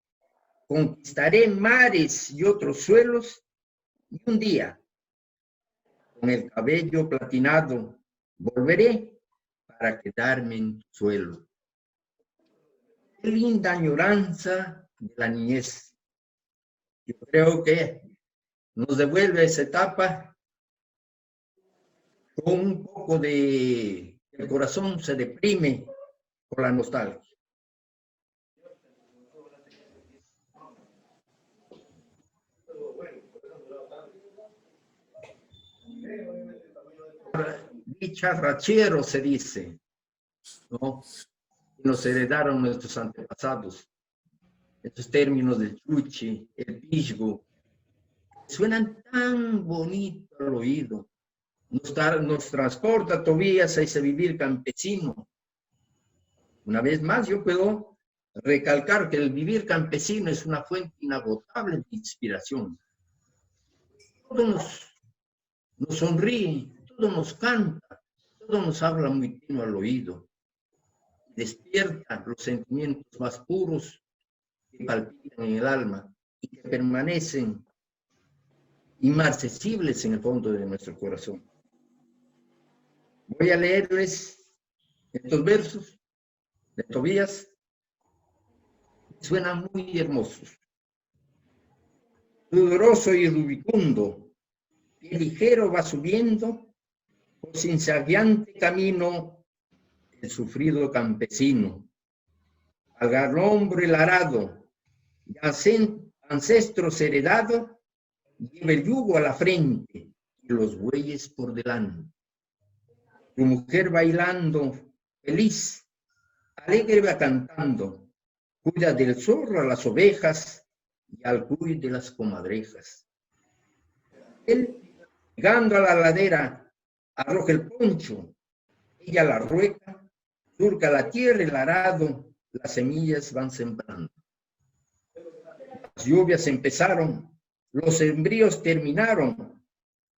conquistaré mares y otros suelos, y un día, con el cabello platinado, volveré para quedarme en tu suelo. Qué linda añoranza de la niñez. Yo creo que nos devuelve esa etapa con un poco de... El corazón se deprime por la nostalgia. Bicharrachero se dice, ¿no? Nos heredaron nuestros antepasados. Estos términos del chuchi, el pisgo, suenan tan bonito al oído. Nos transporta todavía a ese vivir campesino. Una vez más, yo puedo recalcar que el vivir campesino es una fuente inagotable de inspiración. Todo nos sonríe, todo nos canta, todo nos habla muy fino al oído. Despierta los sentimientos más puros que palpitan en el alma y que permanecen inmarcesibles en el fondo de nuestro corazón. Voy a leerles estos versos de Tobías. Suenan muy hermosos. Sudoroso y rubicundo, pie ligero va subiendo, por cinzagueante camino, el sufrido campesino. Al garrombro el arado, ancestros heredado, lleva el yugo a la frente y los bueyes por delante. Tu mujer bailando, feliz, alegre va cantando, cuida del zorro a las ovejas y al cuy de las comadrejas. Él, llegando a la ladera, arroja el poncho, ella la rueca, surca la tierra, el arado, las semillas van sembrando. Las lluvias empezaron, los sembríos terminaron,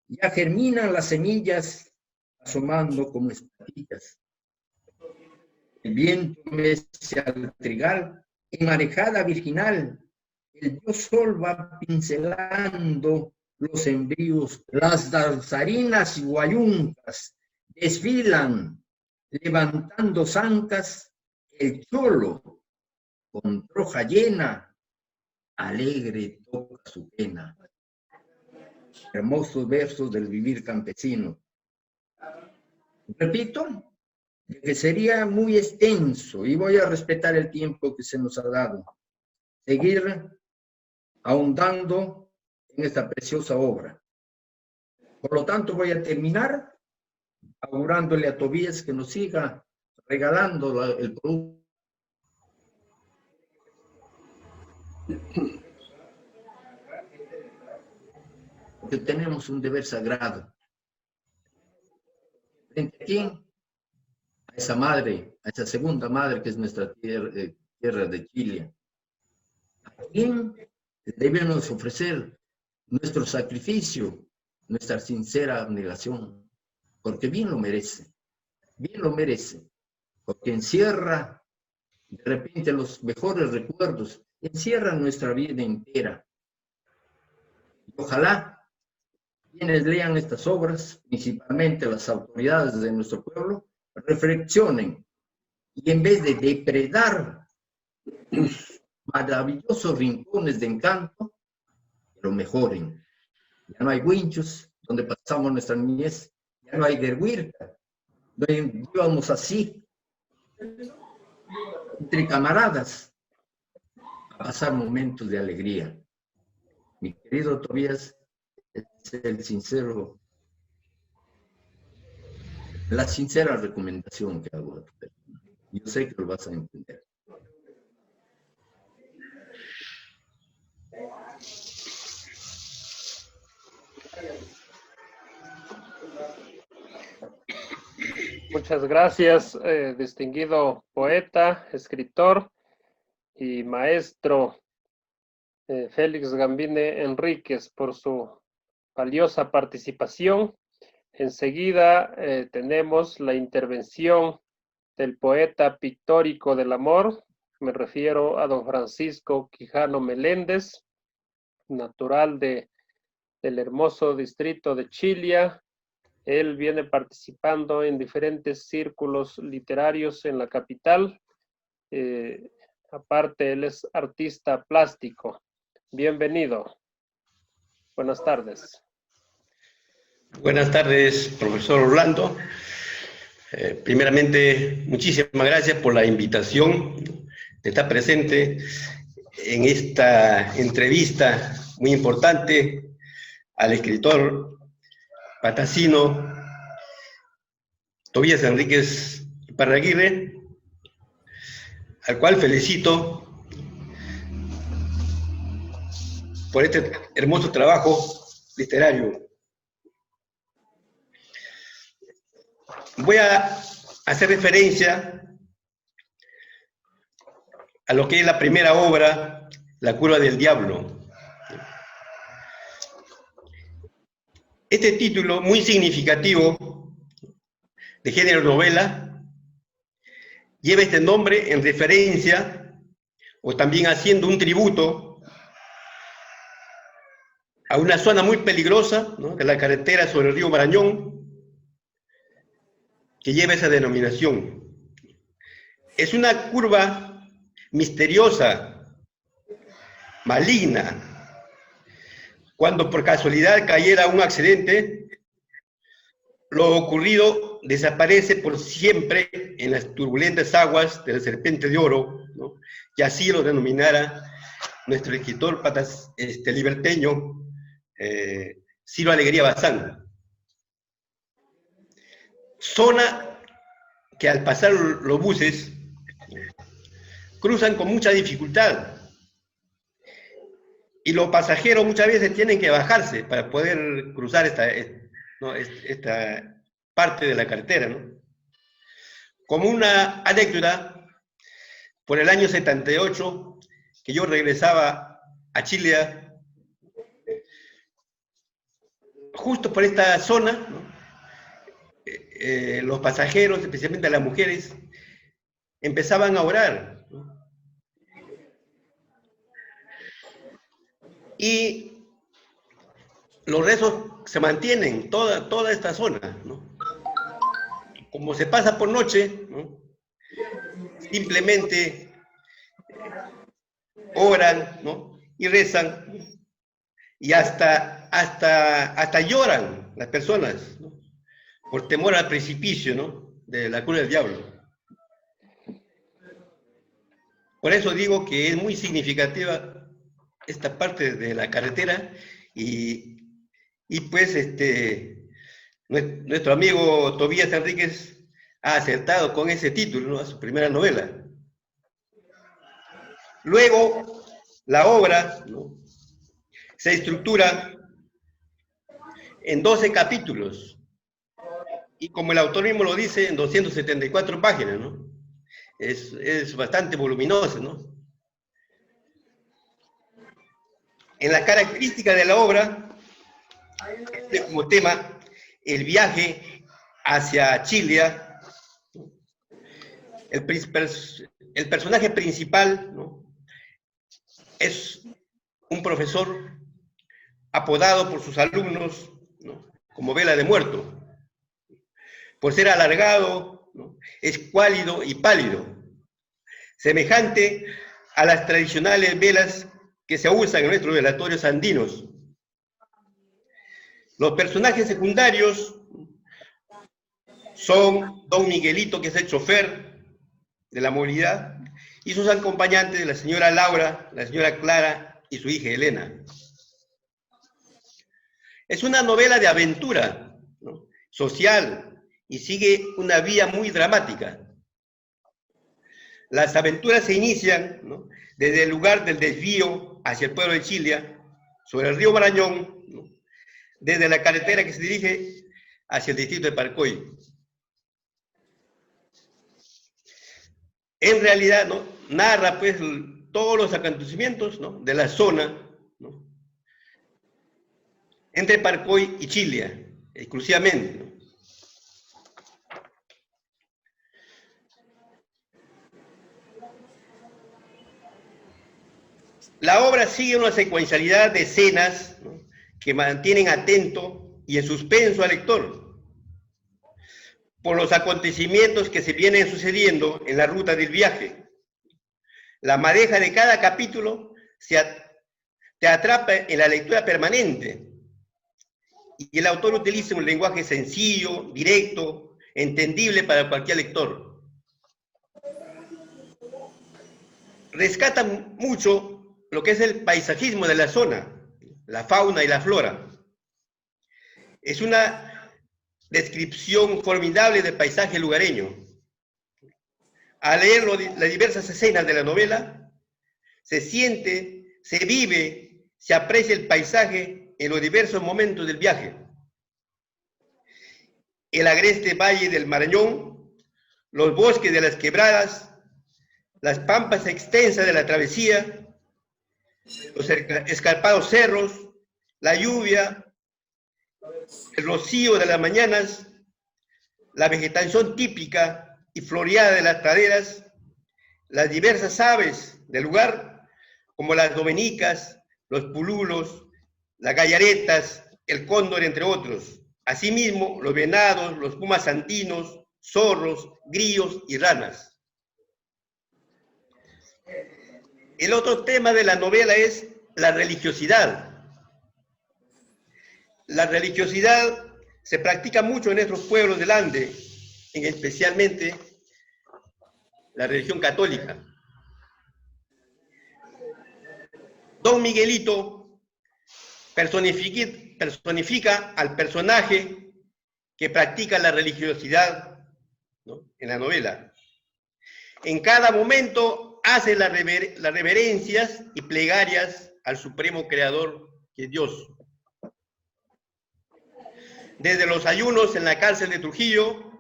ya germinan las semillas, asomando como espatillas. El viento mece al trigal, en marejada virginal, el dios sol va pincelando los sembríos, las danzarinas y guayuncas desfilan, levantando zancas, el cholo, con troja llena, alegre toca su pena. Hermosos versos del vivir campesino. Repito, que sería muy extenso y voy a respetar el tiempo que se nos ha dado. Seguir ahondando en esta preciosa obra. Por lo tanto, voy a terminar augurándole a Tobías que nos siga regalando el producto. Porque tenemos un deber sagrado. ¿Frente a quién? A esa madre, a esa segunda madre que es nuestra tierra de Chile. ¿A quién debemos ofrecer nuestro sacrificio, nuestra sincera abnegación? Porque bien lo merece, porque encierra de repente los mejores recuerdos, encierra nuestra vida entera. Y ojalá quienes lean estas obras, principalmente las autoridades de nuestro pueblo, reflexionen y en vez de depredar sus maravillosos rincones de encanto, lo mejoren. Ya no hay winchos donde pasamos nuestra niñez, ya no hay derhuirca, donde íbamos así, entre camaradas, a pasar momentos de alegría. Mi querido Tobías, es la sincera recomendación que hago a tu persona. Yo sé que lo vas a entender. Muchas gracias, distinguido poeta, escritor y maestro Félix Gambine Enríquez, por su valiosa participación. Enseguida tenemos la intervención del poeta pictórico del amor. Me refiero a don Francisco Quijano Meléndez, natural del hermoso distrito de Chilia. Él viene participando en diferentes círculos literarios en la capital. Aparte, él es artista plástico. Bienvenido. Buenas tardes. Buenas tardes, profesor Orlando. Primeramente, muchísimas gracias por la invitación de estar presente en esta entrevista muy importante al escritor patacino Tobías Enríquez Iparraguirre, al cual felicito por este hermoso trabajo literario. Voy a hacer referencia a lo que es la primera obra, La curva del diablo. Este título, muy significativo, de género novela, lleva este nombre en referencia, o también haciendo un tributo, a una zona muy peligrosa, ¿no?, de la carretera sobre el río Marañón, que lleva esa denominación. Es una curva misteriosa, maligna. Cuando por casualidad cayera un accidente, lo ocurrido desaparece por siempre en las turbulentas aguas de la Serpiente de Oro, ¿no?, y así lo denominara nuestro escritor liberteño, Ciro Alegría Bazán. Zona que al pasar los buses cruzan con mucha dificultad y los pasajeros muchas veces tienen que bajarse para poder cruzar esta parte de la carretera, ¿no? Como una anécdota, por el año 78, que yo regresaba a Chile, justo por esta zona, ¿no?, los pasajeros, especialmente las mujeres, empezaban a orar, ¿no?, y los rezos se mantienen toda esta zona, ¿no? Como se pasa por noche, ¿no?, simplemente oran, ¿no?, y rezan, y hasta lloran las personas, ¿no?, por temor al precipicio, ¿no?, de la cruz del diablo. Por eso digo que es muy significativa esta parte de la carretera y pues nuestro amigo Tobías Enríquez ha acertado con ese título, ¿no?, a su primera novela. Luego, la obra, ¿no?, se estructura en 12 capítulos y, como el autor mismo lo dice, en 274 páginas, ¿no? Es bastante voluminoso, ¿no? En la característica de la obra, tiene como tema el viaje hacia Chile. El personaje principal, ¿no?, es un profesor apodado por sus alumnos, ¿no?, como Vela de Muerto, por ser alargado, ¿no?, escuálido y pálido, semejante a las tradicionales velas que se usan en nuestros velatorios andinos. Los personajes secundarios son don Miguelito, que es el chofer de la movilidad, y sus acompañantes, la señora Laura, la señora Clara y su hija Elena. Es una novela de aventura, ¿no?, social, y sigue una vía muy dramática. Las aventuras se inician, ¿no?, desde el lugar del desvío hacia el pueblo de Chillán, sobre el río Marañón, ¿no?, desde la carretera que se dirige hacia el distrito de Parcoy. En realidad, ¿no?, narra pues todos los acontecimientos, ¿no?, de la zona, ¿no?, entre Parcoy y Chillán, exclusivamente, ¿no? La obra sigue una secuencialidad de escenas, ¿no?, que mantienen atento y en suspenso al lector por los acontecimientos que se vienen sucediendo en la ruta del viaje. La madeja de cada capítulo te atrapa en la lectura permanente y el autor utiliza un lenguaje sencillo, directo, entendible para cualquier lector. Rescata mucho lo que es el paisajismo de la zona, la fauna y la flora. Es una descripción formidable del paisaje lugareño. Al leer las diversas escenas de la novela, se siente, se vive, se aprecia el paisaje en los diversos momentos del viaje. El agreste valle del Marañón, los bosques de las quebradas, las pampas extensas de la travesía, los escarpados cerros, la lluvia, el rocío de las mañanas, la vegetación típica y floreada de las praderas, las diversas aves del lugar, como las dominicas, los pululos, las gallaretas, el cóndor, entre otros. Asimismo, los venados, los pumas andinos, zorros, grillos y ranas. El otro tema de la novela es la religiosidad. La religiosidad se practica mucho en nuestros pueblos del Ande, especialmente la religión católica. Don Miguelito personifica al personaje que practica la religiosidad, ¿no?, en la novela. En cada momento hace las reverencias y plegarias al supremo creador, que es Dios. Desde los ayunos en la cárcel de Trujillo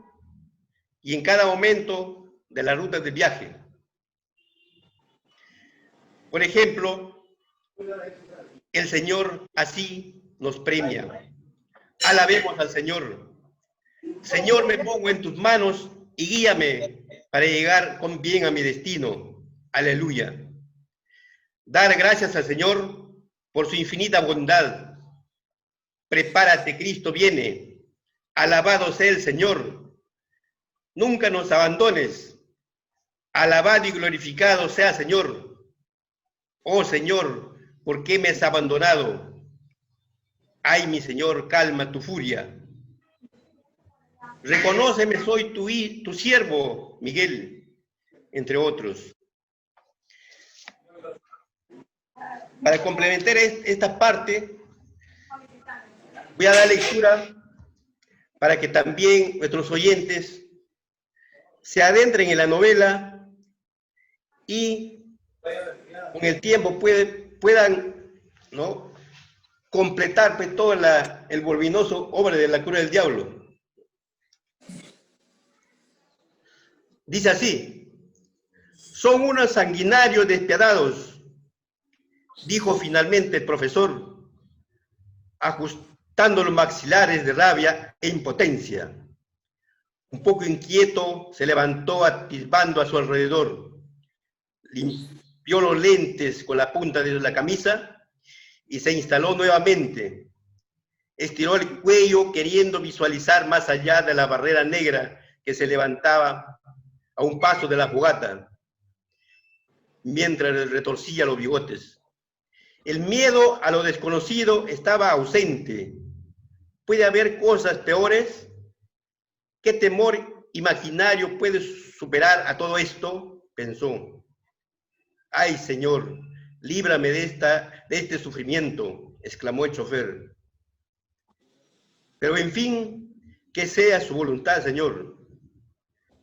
y en cada momento de las rutas de viaje. Por ejemplo, el Señor así nos premia. Alabemos al Señor. Señor, me pongo en tus manos y guíame para llegar con bien a mi destino. Aleluya. Dar gracias al Señor por su infinita bondad. Prepárate, Cristo viene. Alabado sea el Señor. Nunca nos abandones. Alabado y glorificado sea Señor. Oh Señor, ¿por qué me has abandonado? Ay, mi Señor, calma tu furia. Reconóceme, soy tu siervo, Miguel, entre otros. Para complementar esta parte, voy a dar lectura para que también nuestros oyentes se adentren en la novela y con el tiempo puedan, ¿no?, completar pues, todo el voluminoso obra de la Cruz del Diablo. Dice así: son unos sanguinarios despiadados, dijo finalmente el profesor, ajustando los maxilares de rabia e impotencia. Un poco inquieto, se levantó atisbando a su alrededor, limpió los lentes con la punta de la camisa y se instaló nuevamente. Estiró el cuello queriendo visualizar más allá de la barrera negra que se levantaba a un paso de la fogata, mientras retorcía los bigotes. El miedo a lo desconocido estaba ausente. ¿Puede haber cosas peores? ¿Qué temor imaginario puede superar a todo esto?, pensó. ¡Ay, Señor, líbrame de este sufrimiento!, exclamó el chofer. Pero en fin, que sea su voluntad, Señor.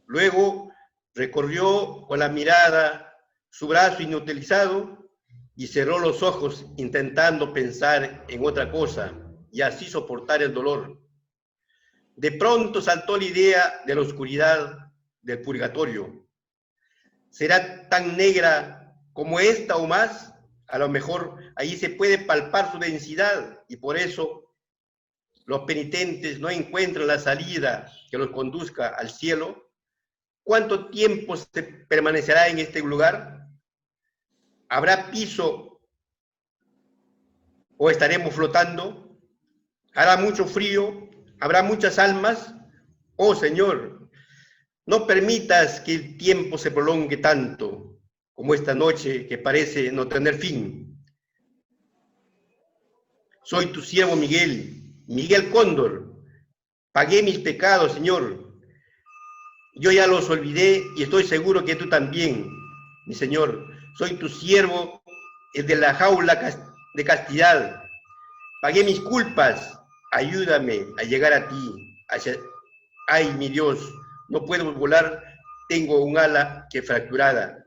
Luego Recorrió con la mirada su brazo inutilizado y cerró los ojos intentando pensar en otra cosa y así soportar el dolor. De pronto saltó la idea de la oscuridad del purgatorio. ¿Será tan negra como esta o más? A lo mejor allí se puede palpar su densidad y por eso los penitentes no encuentran la salida que los conduzca al cielo. ¿Cuánto tiempo se permanecerá en este lugar? ¿Habrá piso o estaremos flotando? ¿Hará mucho frío? ¿Habrá muchas almas? Oh Señor, no permitas que el tiempo se prolongue tanto como esta noche que parece no tener fin. Soy tu siervo Miguel, Miguel Cóndor. Pagué mis pecados, Señor. Yo ya los olvidé y estoy seguro que tú también, mi Señor. Soy tu siervo, el de la jaula de castidad. Pagué mis culpas. Ayúdame a llegar a ti. Ay, mi Dios, no puedo volar. Tengo un ala que fracturada.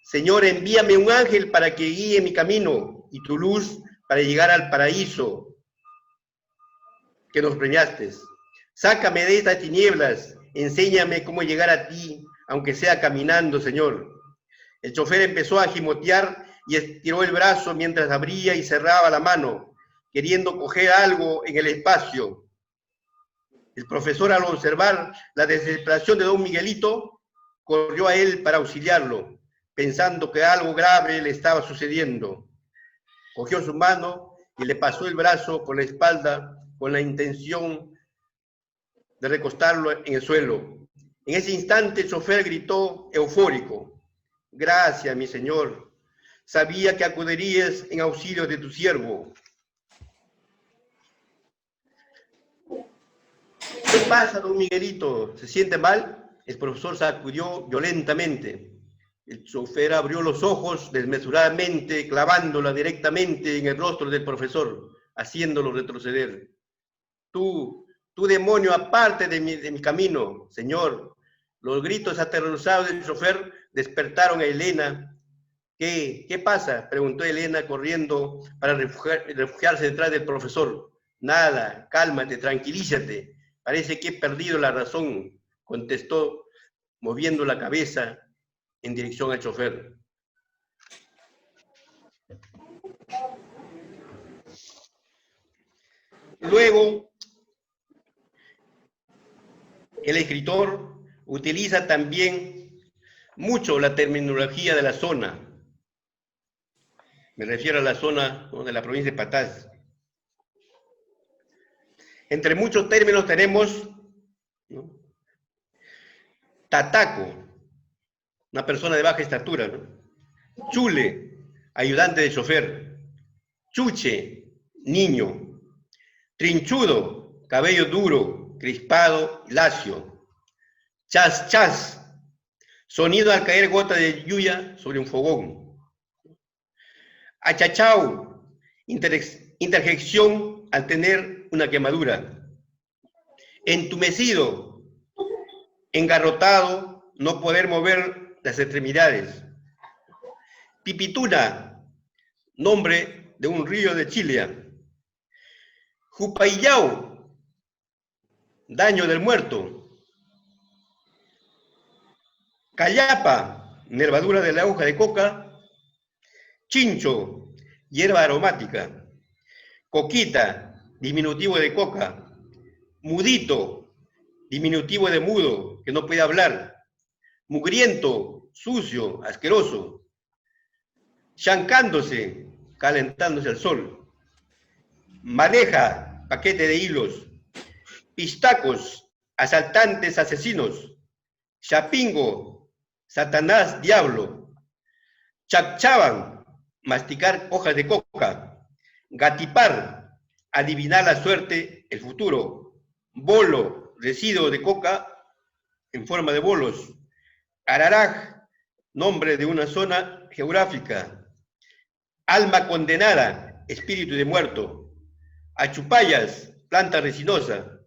Señor, envíame un ángel para que guíe mi camino y tu luz para llegar al paraíso que nos premiaste. Sácame de estas tinieblas. Enséñame cómo llegar a ti, aunque sea caminando, Señor. El chofer empezó a gimotear y estiró el brazo mientras abría y cerraba la mano, queriendo coger algo en el espacio. El profesor, al observar la desesperación de don Miguelito, corrió a él para auxiliarlo, pensando que algo grave le estaba sucediendo. Cogió su mano y le pasó el brazo por la espalda con la intención de recostarlo en el suelo. En ese instante el chofer gritó eufórico: «Gracias, mi señor. Sabía que acudirías en auxilio de tu siervo». ¿Qué pasa, don Miguelito? ¿Se siente mal? El profesor sacudió violentamente. El chofer abrió los ojos desmesuradamente, clavándola directamente en el rostro del profesor, haciéndolo retroceder. Tú demonio, aparte de mi camino, señor. Los gritos aterrorizados del chofer despertaron a Elena. ¿Qué pasa?, preguntó Elena corriendo para refugiarse detrás del profesor. Nada, cálmate, tranquilízate. Parece que he perdido la razón, contestó, moviendo la cabeza en dirección al chofer. Luego, el escritor utiliza también mucho la terminología de la zona. Me refiero a la zona de la provincia de Patás. Entre muchos términos tenemos, ¿no?, tataco, una persona de baja estatura, ¿no? Chule, ayudante de chofer. Chuche, niño. Trinchudo, cabello duro, crispado, lacio. Chas, chas, sonido al caer gota de lluvia sobre un fogón. Achachau, interjección al tener una quemadura. Entumecido, engarrotado, no poder mover las extremidades. Pipituna, nombre de un río de Chile. Jupayau, daño del muerto. Callapa, nervadura de la hoja de coca. Chincho, hierba aromática. Coquita, diminutivo de coca. Mudito, diminutivo de mudo, que no puede hablar. Mugriento, sucio, asqueroso. Chancándose, calentándose al sol. Maleja, paquete de hilos. Pistacos, asaltantes, asesinos. Chapingo, Satanás, diablo. Chacchaban, masticar hojas de coca. Gatipar, adivinar la suerte, el futuro. Bolo, residuo de coca en forma de bolos. Araraj, nombre de una zona geográfica. Alma condenada, espíritu de muerto. Achupayas, planta resinosa.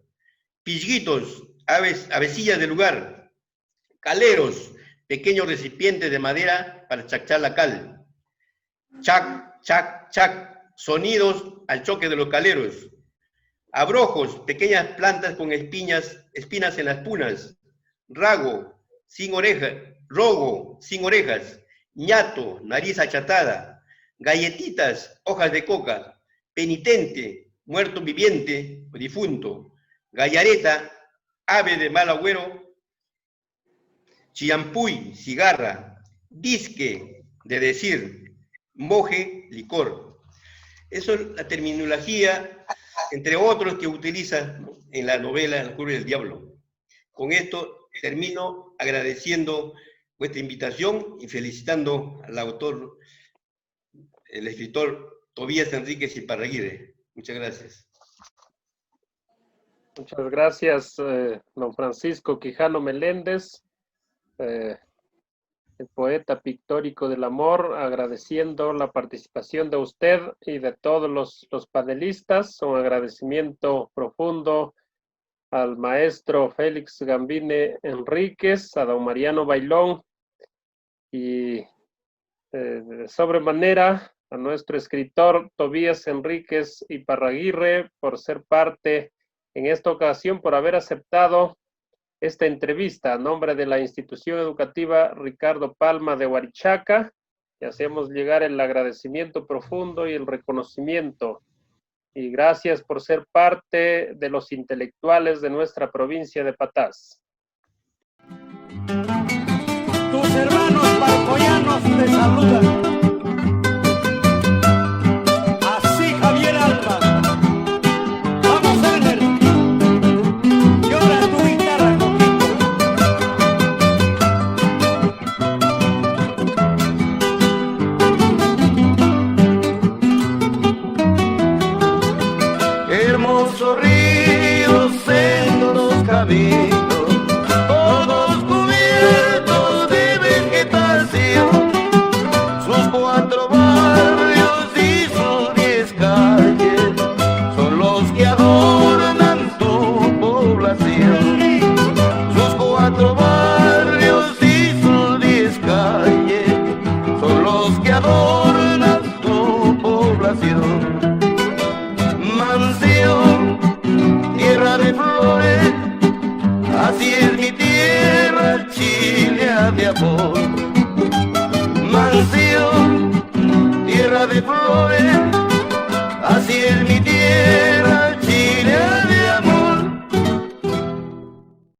Pillguitos, avecillas del lugar. Caleros, pequeños recipientes de madera para chacchar la cal. Chac, chac, chac, sonidos al choque de los caleros. Abrojos, pequeñas plantas con espinas en las punas. Rago, sin orejas. Rogo, sin orejas. Ñato, nariz achatada. Galletitas, hojas de coca. Penitente, muerto viviente o difunto. Gallareta, ave de mal agüero. Chiampuy, cigarra. Disque, de decir. Moje, licor. Eso es la terminología, entre otros, que utiliza en la novela El Juego del Diablo. Con esto termino agradeciendo vuestra invitación y felicitando al autor, el escritor Tobías Enríquez Iparraguirre. Muchas gracias. Muchas gracias, don Francisco Quijano Meléndez, el poeta pictórico del amor, agradeciendo la participación de usted y de todos los panelistas. Un agradecimiento profundo al maestro Félix Gambine Enríquez, a don Mariano Bailón y de sobremanera a nuestro escritor Tobías Enríquez Iparraguirre por ser parte en esta ocasión, por haber aceptado esta entrevista a nombre de la institución educativa Ricardo Palma de Huarichaca. Y hacemos llegar el agradecimiento profundo y el reconocimiento. Y gracias por ser parte de los intelectuales de nuestra provincia de Patás. Tus hermanos parcoyanos te saludan. Así Javier Alba. Vamos, Ángel. Llora tu guitarra, hermosos ríos, sendos caminos, todos cubiertos de vegetación, sus 4 barrios y sus 10 calles son los que adornan tu población. Sus 4 barrios y sus 10 calles son los que adornan tu población. Mansión, tierra de flores, así es mi tierra, Chile de amor. Mansión, tierra de flores,